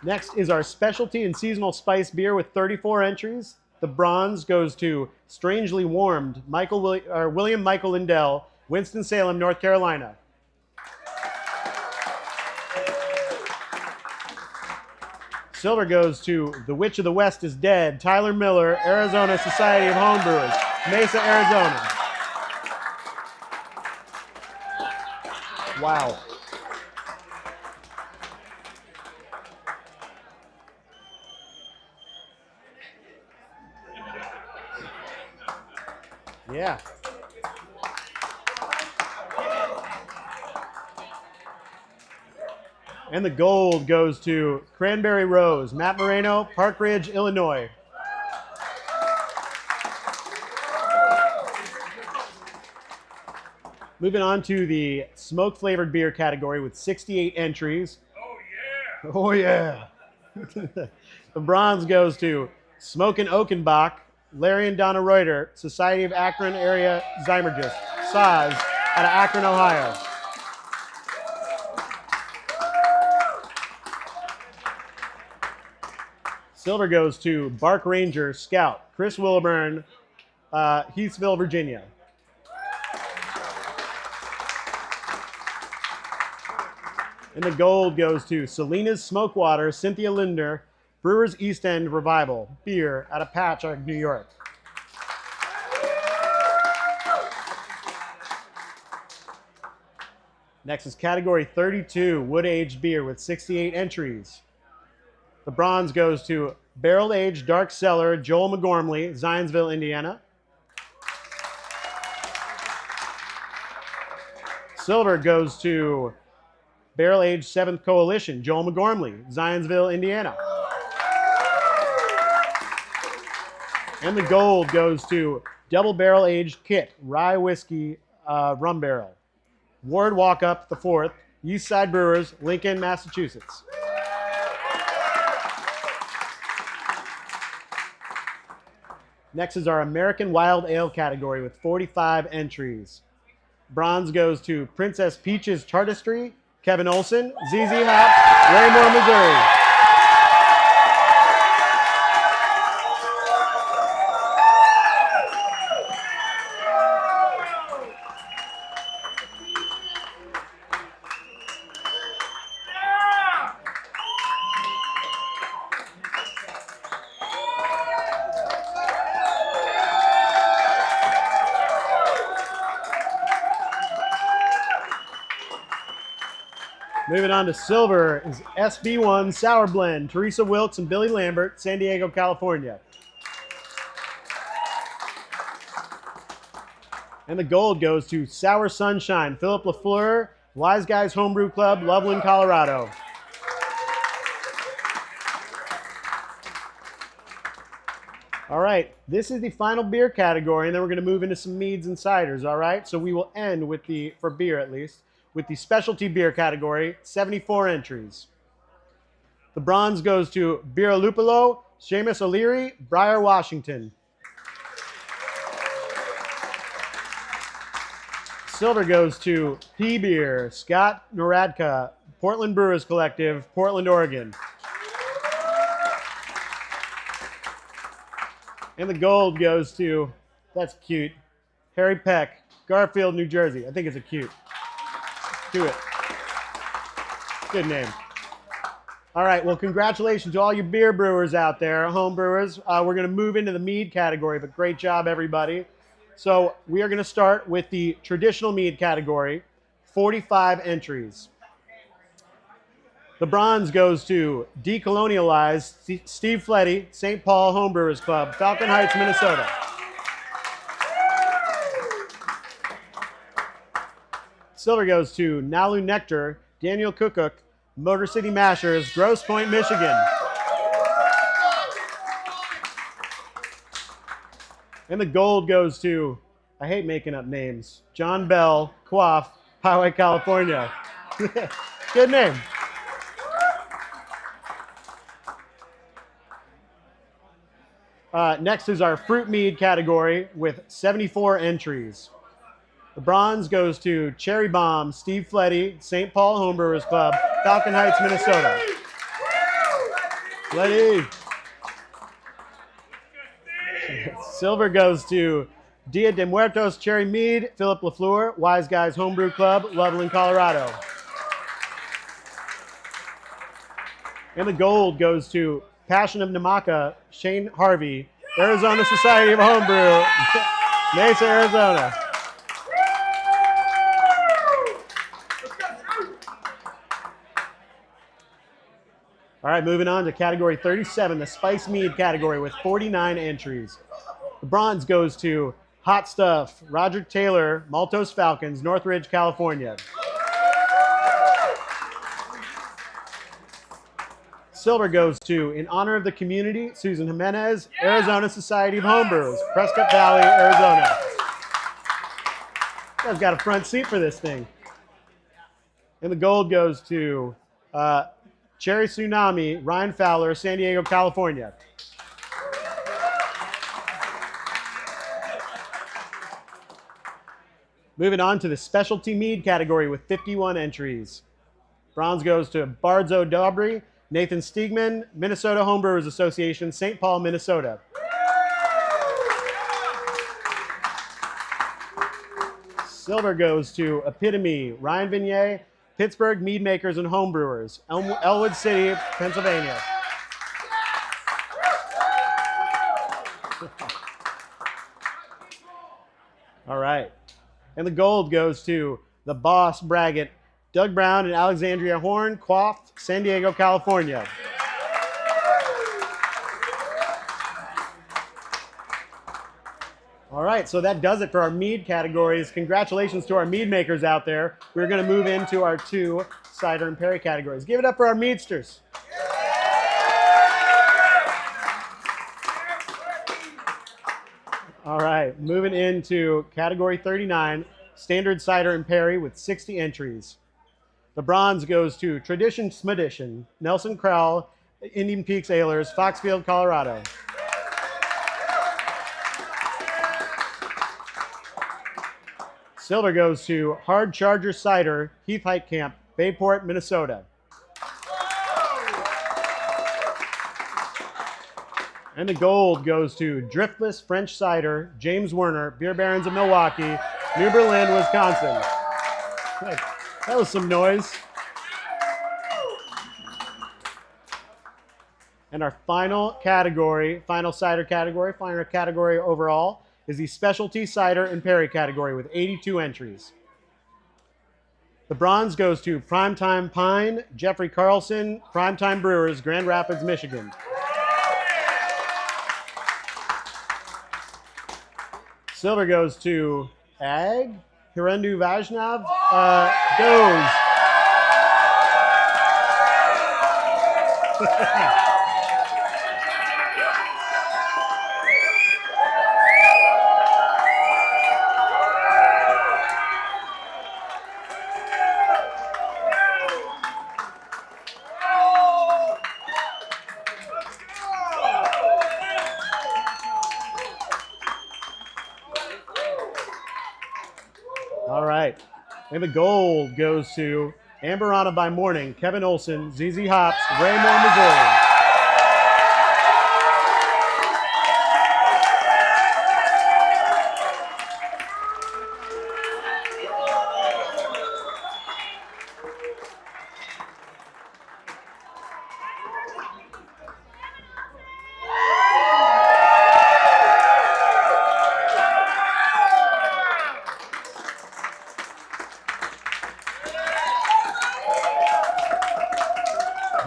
Next is our specialty and seasonal spice beer with 34 entries. The bronze goes to Strangely Warmed, William Michael Lindell, Winston-Salem, North Carolina. Silver goes to The Witch of the West is Dead, Tyler Miller, Arizona Society of Homebrewers, Mesa, Arizona. Wow. Yeah. And the gold goes to Cranberry Rose, Matt Moreno, Park Ridge, Illinois. Moving on to the smoke-flavored beer category with 68 entries. Oh, yeah. The bronze goes to Smokin' Oakenbach, Larry and Donna Reuter, Society of Akron Area Zymergist, SAZ, out of Akron, Ohio. Silver goes to Bark Ranger Scout, Chris Wilburn, Heathsville, Virginia. And the gold goes to Selena's Smokewater, Cynthia Linder, Brewers East End Revival, beer out of Patchogue, New York. Next is category 32, wood-aged beer with 68 entries. The bronze goes to barrel-aged dark cellar, Joel McGormley, Zionsville, Indiana. Silver goes to barrel-aged 7th Coalition, Joel McGormley, Zionsville, Indiana. And the gold goes to double barrel-aged Kit, rye whiskey, rum barrel. Ward Walkup, the 4th, East Side Brewers, Lincoln, Massachusetts. Next is our American Wild Ale category with 45 entries. Bronze goes to Princess Peach's Chartistry, Kevin Olson, ZZ Hop, Raymore, Missouri. Moving on to silver is SB1 Sour Blend, Teresa Wilkes and Billy Lambert, San Diego, California. And the gold goes to Sour Sunshine, Philip LaFleur, Wise Guys Homebrew Club, Loveland, Colorado. All right, this is the final beer category, and then we're going to move into some meads and ciders, all right? So we will end with the, for beer at least, with the specialty beer category, 74 entries. The bronze goes to Birra Lupolo, Seamus O'Leary, Briar, Washington. Silver goes to P-Beer, Scott Noradka, Portland Brewers Collective, Portland, Oregon. And the gold goes to, that's cute, Harry Peck, Garfield, New Jersey. I think it's a cute. Do it. Good name. All right, well, congratulations to all you beer brewers out there, home brewers. We're going to move into the mead category, but great job, everybody. So we are going to start with the traditional mead category, 45 entries. The bronze goes to Decolonialized, Steve Fletty, St. Paul Homebrewers Club, Falcon Heights, Minnesota. Silver goes to Nalu Nectar, Daniel Cookcook, Motor City Mashers, Grosse Pointe, Michigan. And the gold goes to, I hate making up names, John Bell, Quaff, Poway, California. Good name. Next is our fruit mead category with 74 entries. The bronze goes to Cherry Bomb, Steve Fletty, St. Paul Homebrewers Club, Falcon Heights, Minnesota. Fletty. Silver goes to Dia de Muertos Cherry Mead, Philip LaFleur, Wise Guys Homebrew Club, Loveland, Colorado. And the gold goes to Passion of Namaka, Shane Harvey, Arizona Society of Homebrew, Mesa, Arizona. All right, moving on to category 37, the Spice Mead category with 49 entries. The bronze goes to Hot Stuff, Roger Taylor, Maltose Falcons, Northridge, California. Silver goes to, in honor of the community, Susan Jimenez, Arizona Society of Homebrewers, Prescott Valley, Arizona. You guys got a front seat for this thing. And the gold goes to Cherry Tsunami, Ryan Fowler, San Diego, California. Moving on to the specialty mead category with 51 entries. Bronze goes to Bardzo Dobry, Nathan Stiegman, Minnesota Homebrewers Association, St. Paul, Minnesota. Silver goes to Epitome, Ryan Vignier, Pittsburgh Mead Makers and Homebrewers, Elwood City, Pennsylvania. All right. And the gold goes to the Boss Braggett, Doug Brown and Alexandria Horn, Quaff, San Diego, California. All right, so that does it for our mead categories. Congratulations to our mead makers out there. We're going to move into our two cider and perry categories. Give it up for our meadsters. All right, moving into category 39, standard cider and perry with 60 entries. The bronze goes to Tradition Smedition, Nelson Crowell, Indian Peaks Ailers, Foxfield, Colorado. Silver goes to Hard Charger Cider, Heath Heitkamp, Bayport, Minnesota. And the gold goes to Driftless French Cider, James Werner, Beer Barons of Milwaukee, New Berlin, Wisconsin. That was some noise. And our final category, final cider category, final category overall, is the specialty cider and perry category with 82 entries. The bronze goes to Primetime Pine, Jeffrey Carlson, Primetime Brewers, Grand Rapids, Michigan. Silver goes to Ag, Hirendu Vaishnav, Doze. All right. And the gold goes to Amberana by Morning, Kevin Olson, ZZ Hops, Raymore, Missouri.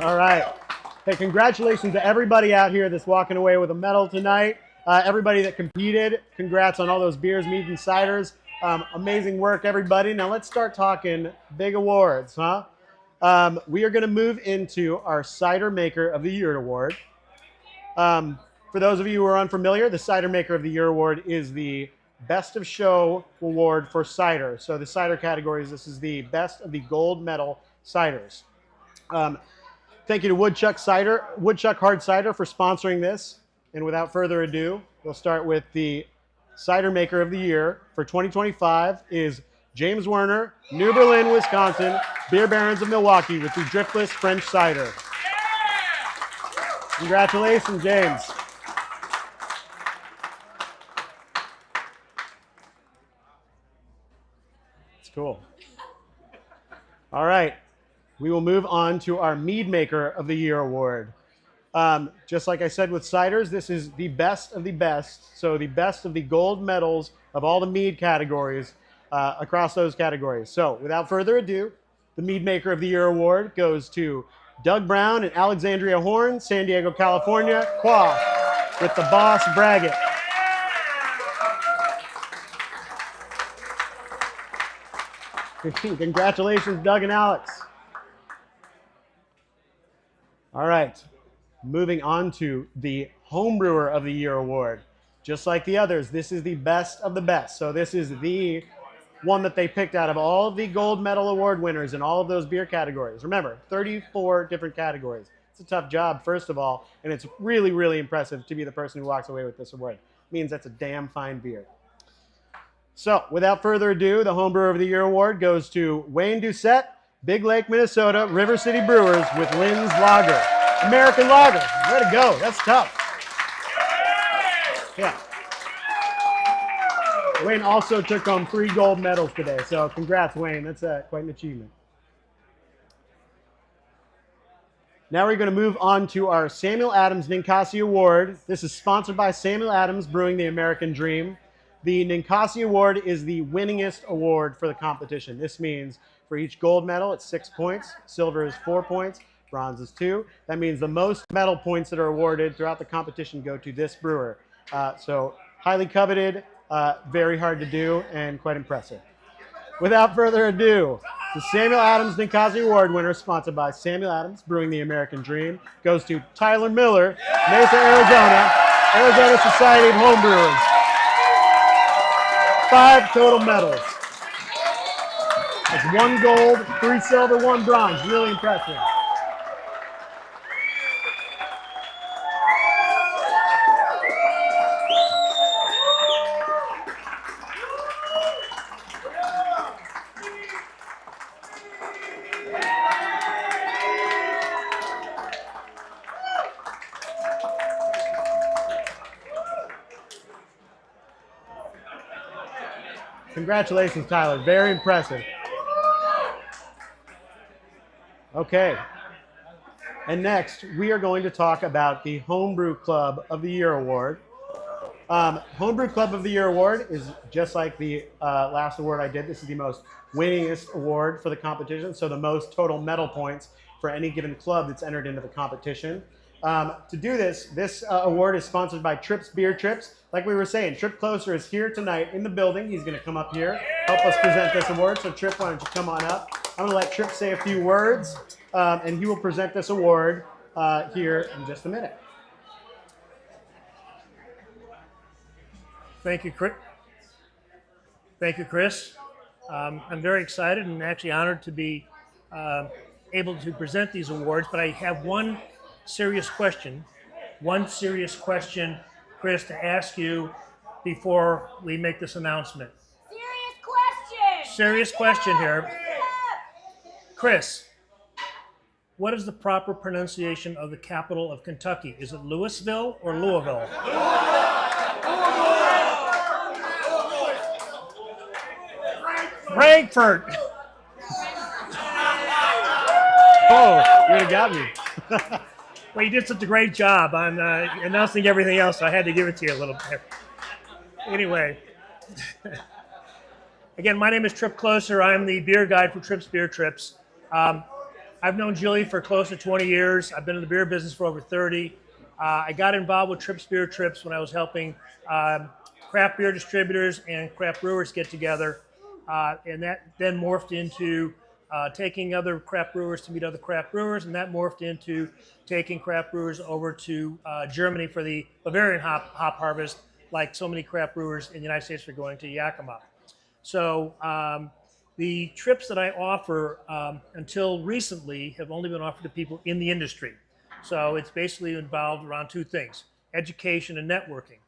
All right. Hey, congratulations to everybody out here that's walking away with a medal tonight. Everybody that competed, congrats on all those beers, meads, and ciders. Amazing work, everybody. Now let's start talking big awards, huh? We are going to move into our Cider Maker of the Year award. For those of you who are unfamiliar, the Cider Maker of the Year award is the Best of Show award for cider. So the cider categories, this is the best of the gold medal ciders. Thank you to Woodchuck Hard Cider for sponsoring this. And without further ado, we'll start with the Cider Maker of the Year for 2025 is James Werner, New Berlin, Wisconsin, Beer Barons of Milwaukee with the Driftless French Cider. Congratulations, James. It's cool. All right. We will move on to our Mead Maker of the Year award. Just like I said with ciders, this is the best of the best. So the best of the gold medals of all the mead categories across those categories. So without further ado, the Mead Maker of the Year award goes to Doug Brown and Alexandria Horn, San Diego, California, Quaff, with the Boss Braggot. Congratulations, Doug and Alex. All right, moving on to the Homebrewer of the Year award. Just like the others, this is the best of the best. So this is the one that they picked out of all of the gold medal award winners in all of those beer categories. Remember, 34 different categories. It's a tough job, first of all, and it's really, really impressive to be the person who walks away with this award. It means that's a damn fine beer. So without further ado, the Homebrewer of the Year award goes to Wayne Doucette, Big Lake, Minnesota, River City Brewers with Lynn's Lager. American Lager. Way to go. That's tough. Yeah. Wayne also took home 3 gold medals today. So congrats, Wayne. That's quite an achievement. Now we're going to move on to our Samuel Adams Ninkasi Award. This is sponsored by Samuel Adams Brewing the American Dream. The Ninkasi Award is the winningest award for the competition. This means for each gold medal, it's 6 points. Silver is 4 points. Bronze is 2. That means the most medal points that are awarded throughout the competition go to this brewer. So highly coveted, very hard to do, and quite impressive. Without further ado, the Samuel Adams Ninkasi Award winner, sponsored by Samuel Adams Brewing the American Dream, goes to Tyler Miller, Mesa, Arizona, Arizona Society of Homebrewers. 5 total medals. That's 1 gold, 3 silver, 1 bronze. Really impressive. Congratulations, Tyler. Very impressive. Okay. And next, we are going to talk about the Homebrew Club of the Year Award. Homebrew Club of the Year award is just like the last award I did. This is the most winningest award for the competition, so the most total medal points for any given club that's entered into the competition. To do this award is sponsored by Trips Beer Trips. Like we were saying, Trip Closer is here tonight in the building. He's going to come up here, help us present this award. So Trip, why don't you come on up? I'm going to let Trip say a few words, and he will present this award here in just a minute. Thank you, Chris. Thank you, Chris. I'm very excited and actually honored to be able to present these awards, but I have one serious question, Chris, to ask you before we make this announcement. Serious question here. Chris, what is the proper pronunciation of the capital of Kentucky? Is it Louisville or Louisville? Frankfurt. Oh, you would have got me. Well, you did such a great job on announcing everything else, so I had to give it to you a little bit. Anyway, again, my name is Trip Closer. I'm the beer guide for Trips Beer Trips. I've known Julie for close to 20 years. I've been in the beer business for over 30. I got involved with Trips Beer Trips when I was helping craft beer distributors and craft brewers get together. And that then morphed into taking other craft brewers to meet other craft brewers, and that morphed into taking craft brewers over to Germany for the Bavarian hop harvest, like so many craft brewers in the United States are going to Yakima. So the trips that I offer until recently have only been offered to people in the industry. So it's basically involved around two things: education and networking.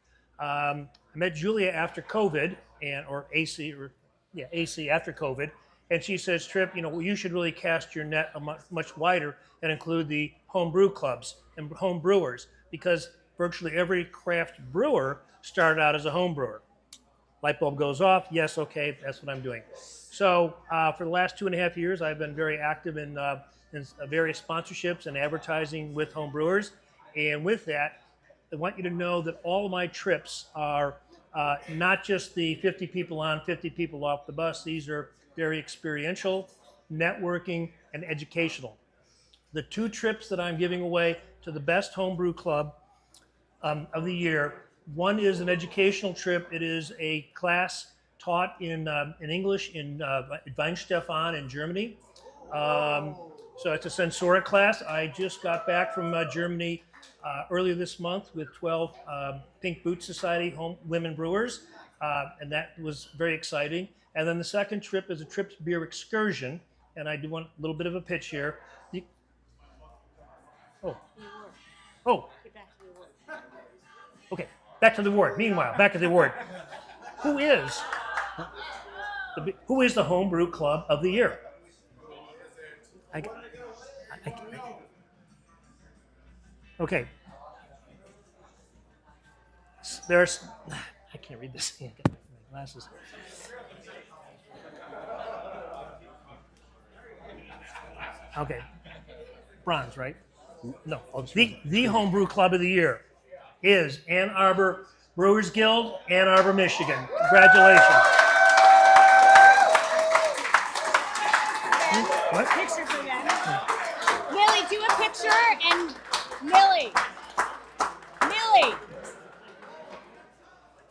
I met Julia after COVID, AC after COVID, and she says, Trip, you should really cast your net much wider and include the homebrew clubs and home brewers, because virtually every craft brewer started out as a home brewer. Light bulb goes off. Yes, okay, that's what I'm doing. So for the last 2.5 years, I've been very active in various sponsorships and advertising with home brewers. And with that, I want you to know that all of my trips are not just the 50 people on, 50 people off the bus. These are very experiential, networking, and educational. The two trips that I'm giving away to the best homebrew club of the year, one is an educational trip. It is a class taught in English in Weinstefan in Germany. So it's a sensoric class. I just got back from Germany earlier this month with 12 Pink Boot Society women brewers, and that was very exciting. And then the second trip is a Trips Beer Excursion, and I do want a little bit of a pitch here. Okay, back to the award. Meanwhile, back to the award. Who is the Homebrew Club of the Year? Okay. I can't read this. I got my glasses. Okay. Bronze, right? No. The Homebrew Club of the Year is Ann Arbor Brewers Guild, Ann Arbor, Michigan. Congratulations. What? Picture for them. Millie, do a picture, and Millie.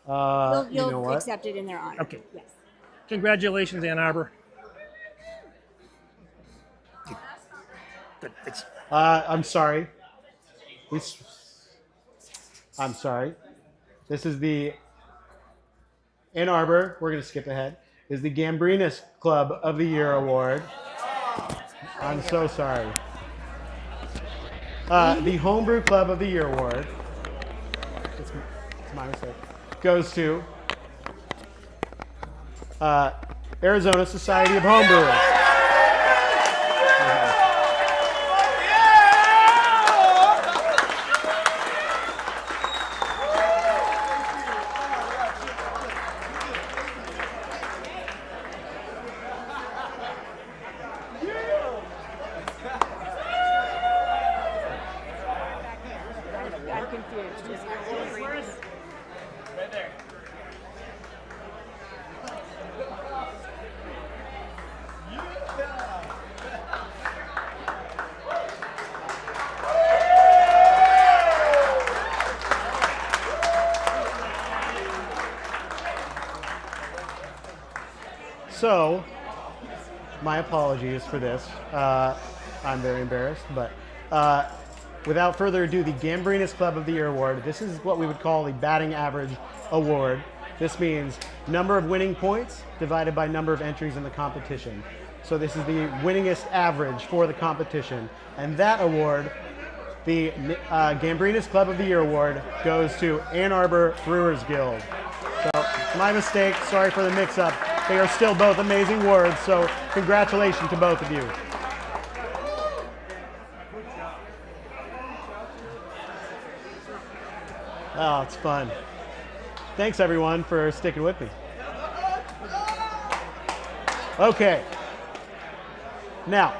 You'll you know what? accept it in their honor. Okay. Yes. Congratulations, Ann Arbor. Good. I'm sorry. I'm sorry. This is the Ann Arbor, we're going to skip ahead, is the Gambrinus Club of the Year Award. I'm so sorry. The Homebrew Club of the Year Award, it's my mistake, goes to Arizona Society of Homebrewers. So, my apologies for this. I'm very embarrassed, but without further ado, the Gambrinus Club of the Year Award. This is what we would call the batting average award. This means number of winning points divided by number of entries in the competition. So this is the winningest average for the competition. And that award, the Gambrinus Club of the Year Award, goes to Ann Arbor Brewers Guild. So, my mistake, sorry for the mix-up. They are still both amazing words, so congratulations to both of you. Oh, it's fun. Thanks everyone for sticking with me. Okay. Now,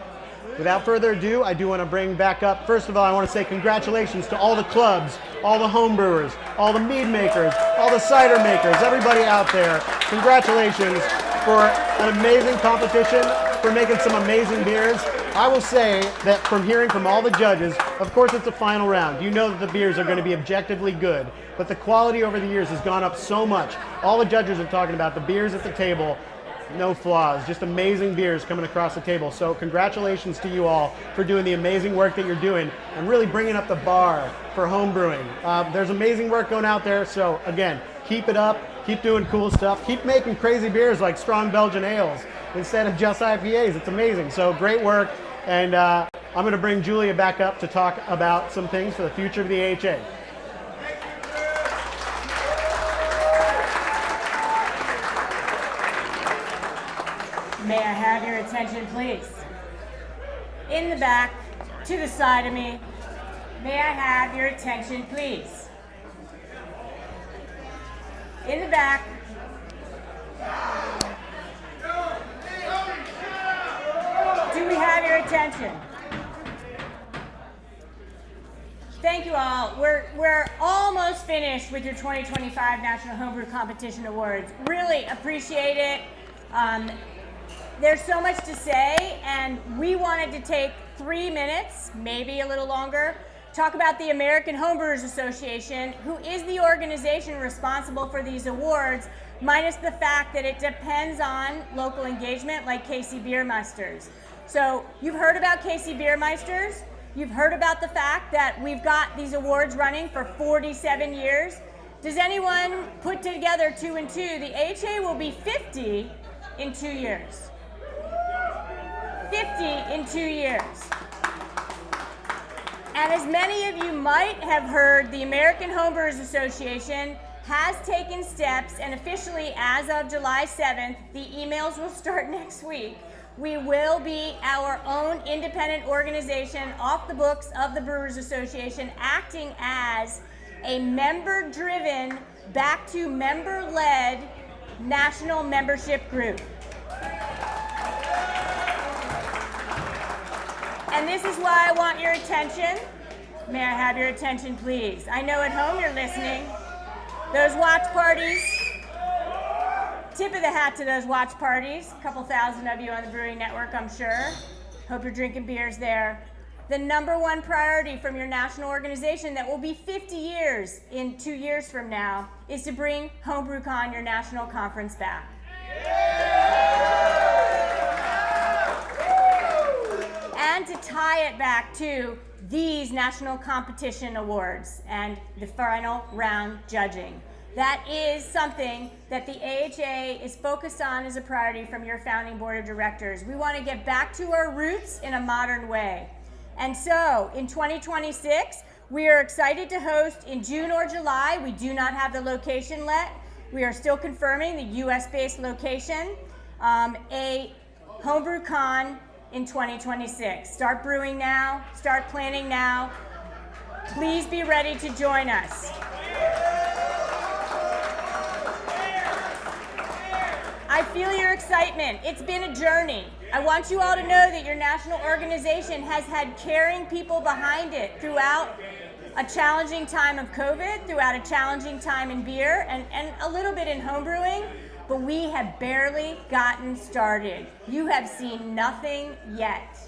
without further ado, I do want to bring back up, first of all, I want to say congratulations to all the clubs, all the home brewers, all the mead makers, all the cider makers, everybody out there. Congratulations for an amazing competition, for making some amazing beers. I will say that from hearing from all the judges, of course it's a final round. You know that the beers are going to be objectively good, but the quality over the years has gone up so much. All the judges are talking about the beers at the table, no flaws, just amazing beers coming across the table. So congratulations to you all for doing the amazing work that you're doing and really bringing up the bar for home brewing. There's amazing work going out there, so again, keep it up, keep doing cool stuff, keep making crazy beers like strong Belgian ales instead of just IPAs. It's amazing, so great work. And I'm going to bring Julia back up to talk about some things for the future of the AHA. May I have your attention, please? In the back, to the side of me. May I have your attention, please? In the back. Do we have your attention? Thank you all. We're almost finished with your 2025 National Homebrew Competition Awards. Really appreciate it. There's so much to say, and we wanted to take 3 minutes, maybe a little longer, talk about the American Homebrewers Association, who is the organization responsible for these awards, minus the fact that it depends on local engagement like KC Beermeisters. So you've heard about KC Beermeisters. You've heard about the fact that we've got these awards running for 47 years. Does anyone put together 2 and 2? The AHA will be 50 in 2 years. 50 in 2 years. And as many of you might have heard, the American Homebrewers Association has taken steps, and officially as of July 7th, the emails will start next week. We will be our own independent organization off the books of the Brewers Association, acting as a member-driven, back-to-member-led national membership group. And this is why I want your attention. May I have your attention, please? I know at home you're listening. Those watch parties, tip of the hat to those watch parties. A couple thousand of you on the Brewing Network, I'm sure. Hope you're drinking beers there. The #1 priority from your national organization that will be 50 years in 2 years from now is to bring HomebrewCon, your national conference, back. And to tie it back to these national competition awards and the final round judging. That is something that the AHA is focused on as a priority from your founding board of directors. We want to get back to our roots in a modern way. And so in 2026, we are excited to host in June or July. We do not have the location yet. We are still confirming the US-based location, a HomebrewCon in 2026. Start brewing now, start planning now. Please be ready to join us. I feel your excitement. It's been a journey. I want you all to know that your national organization has had caring people behind it throughout a challenging time of COVID, throughout a challenging time in beer, and a little bit in homebrewing, but we have barely gotten started. You have seen nothing yet.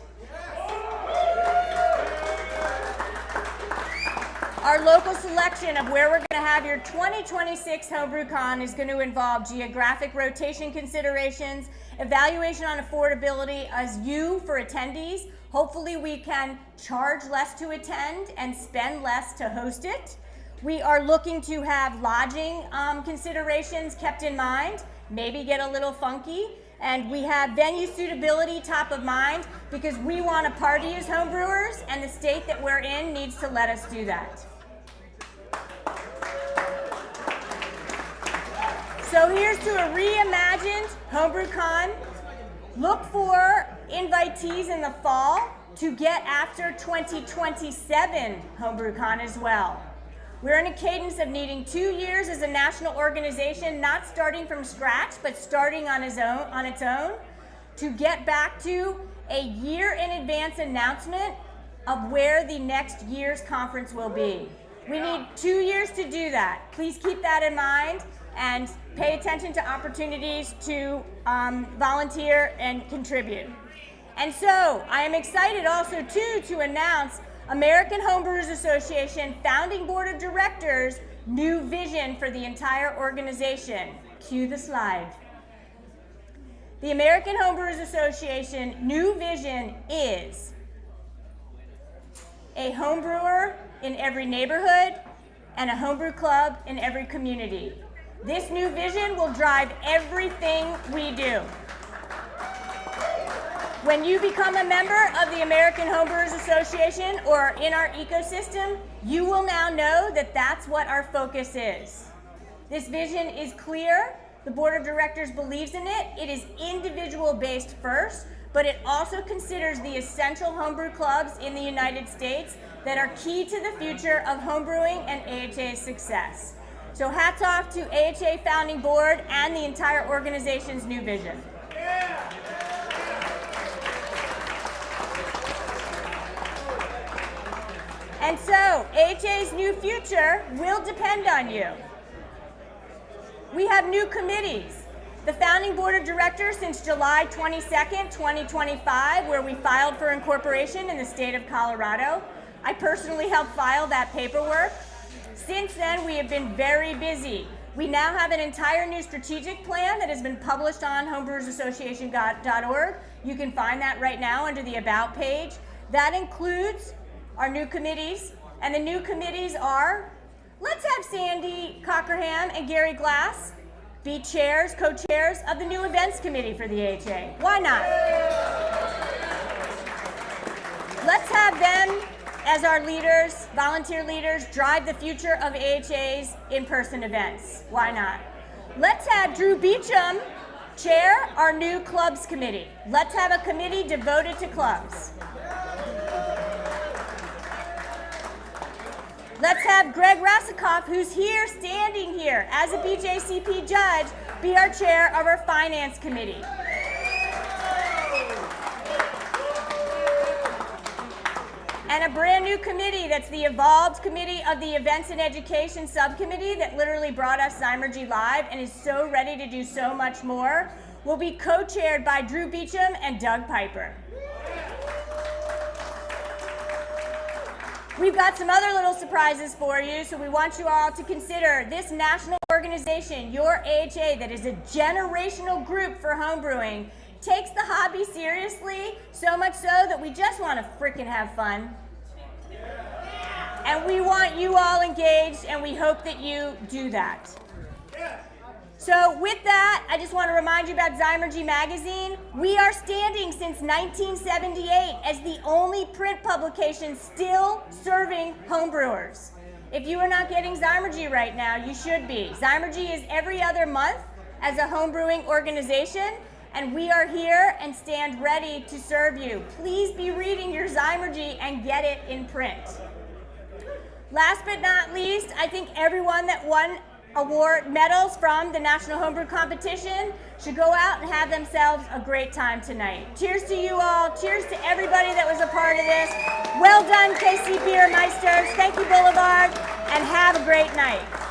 Our local selection of where we're going to have your 2026 HomebrewCon is going to involve geographic rotation considerations, evaluation on affordability as you for attendees. Hopefully we can charge less to attend and spend less to host it. We are looking to have lodging considerations kept in mind, maybe get a little funky. And we have venue suitability top of mind because we want to party as homebrewers, and the state that we're in needs to let us do that. So here's to a reimagined HomebrewCon. Look for invitees in the fall to get after 2027 HomebrewCon as well. We're in a cadence of needing 2 years as a national organization, not starting from scratch, but starting on its own, to get back to a year in advance announcement of where the next year's conference will be. We need 2 years to do that. Please keep that in mind and pay attention to opportunities to volunteer and contribute. And so I am excited also too to announce American Homebrewers Association Founding Board of Directors' new vision for the entire organization. Cue the slide. The American Homebrewers Association new vision is a homebrewer in every neighborhood and a homebrew club in every community. This new vision will drive everything we do. When you become a member of the American Homebrewers Association or in our ecosystem, you will now know that that's what our focus is. This vision is clear. The board of directors believes in it. It is individual based first, but it also considers the essential homebrew clubs in the United States that are key to the future of homebrewing and AHA's success. So hats off to AHA Founding Board and the entire organization's new vision. And so, AHA's new future will depend on you. We have new committees. The Founding Board of Directors since July 22nd, 2025, where we filed for incorporation in the state of Colorado. I personally helped file that paperwork. Since then, we have been very busy. We now have an entire new strategic plan that has been published on homebrewersassociation.org. You can find that right now under the About page. That includes our new committees, and the new committees are, let's have Sandy Cockerham and Gary Glass be chairs, co-chairs of the new events committee for the AHA. Why not? Let's have them as our leaders, volunteer leaders, drive the future of AHA's in-person events. Why not? Let's have Drew Beecham chair our new clubs committee. Let's have a committee devoted to clubs. Let's have Greg Rasikoff, who's here, standing here as a BJCP judge, be our chair of our finance committee. And a brand new committee that's the evolved committee of the Events and Education Subcommittee that literally brought us Zymergy Live and is so ready to do so much more, will be co-chaired by Drew Beecham and Doug Piper. We've got some other little surprises for you, so we want you all to consider this national organization, your AHA, that is a generational group for homebrewing, takes the hobby seriously, so much so that we just want to frickin' have fun. And we want you all engaged, and we hope that you do that. So with that, I just want to remind you about Zymergy Magazine. We are standing since 1978 as the only print publication still serving homebrewers. If you are not getting Zymergy right now, you should be. Zymergy is every other month as a homebrewing organization, and we are here and stand ready to serve you. Please be reading your Zymergy and get it in print. Last but not least, I think everyone that won award medals from the National Homebrew Competition should go out and have themselves a great time tonight. Cheers to you all. Cheers to everybody that was a part of this. Well done, KC Beer Meisters. Thank you, Boulevard, and have a great night.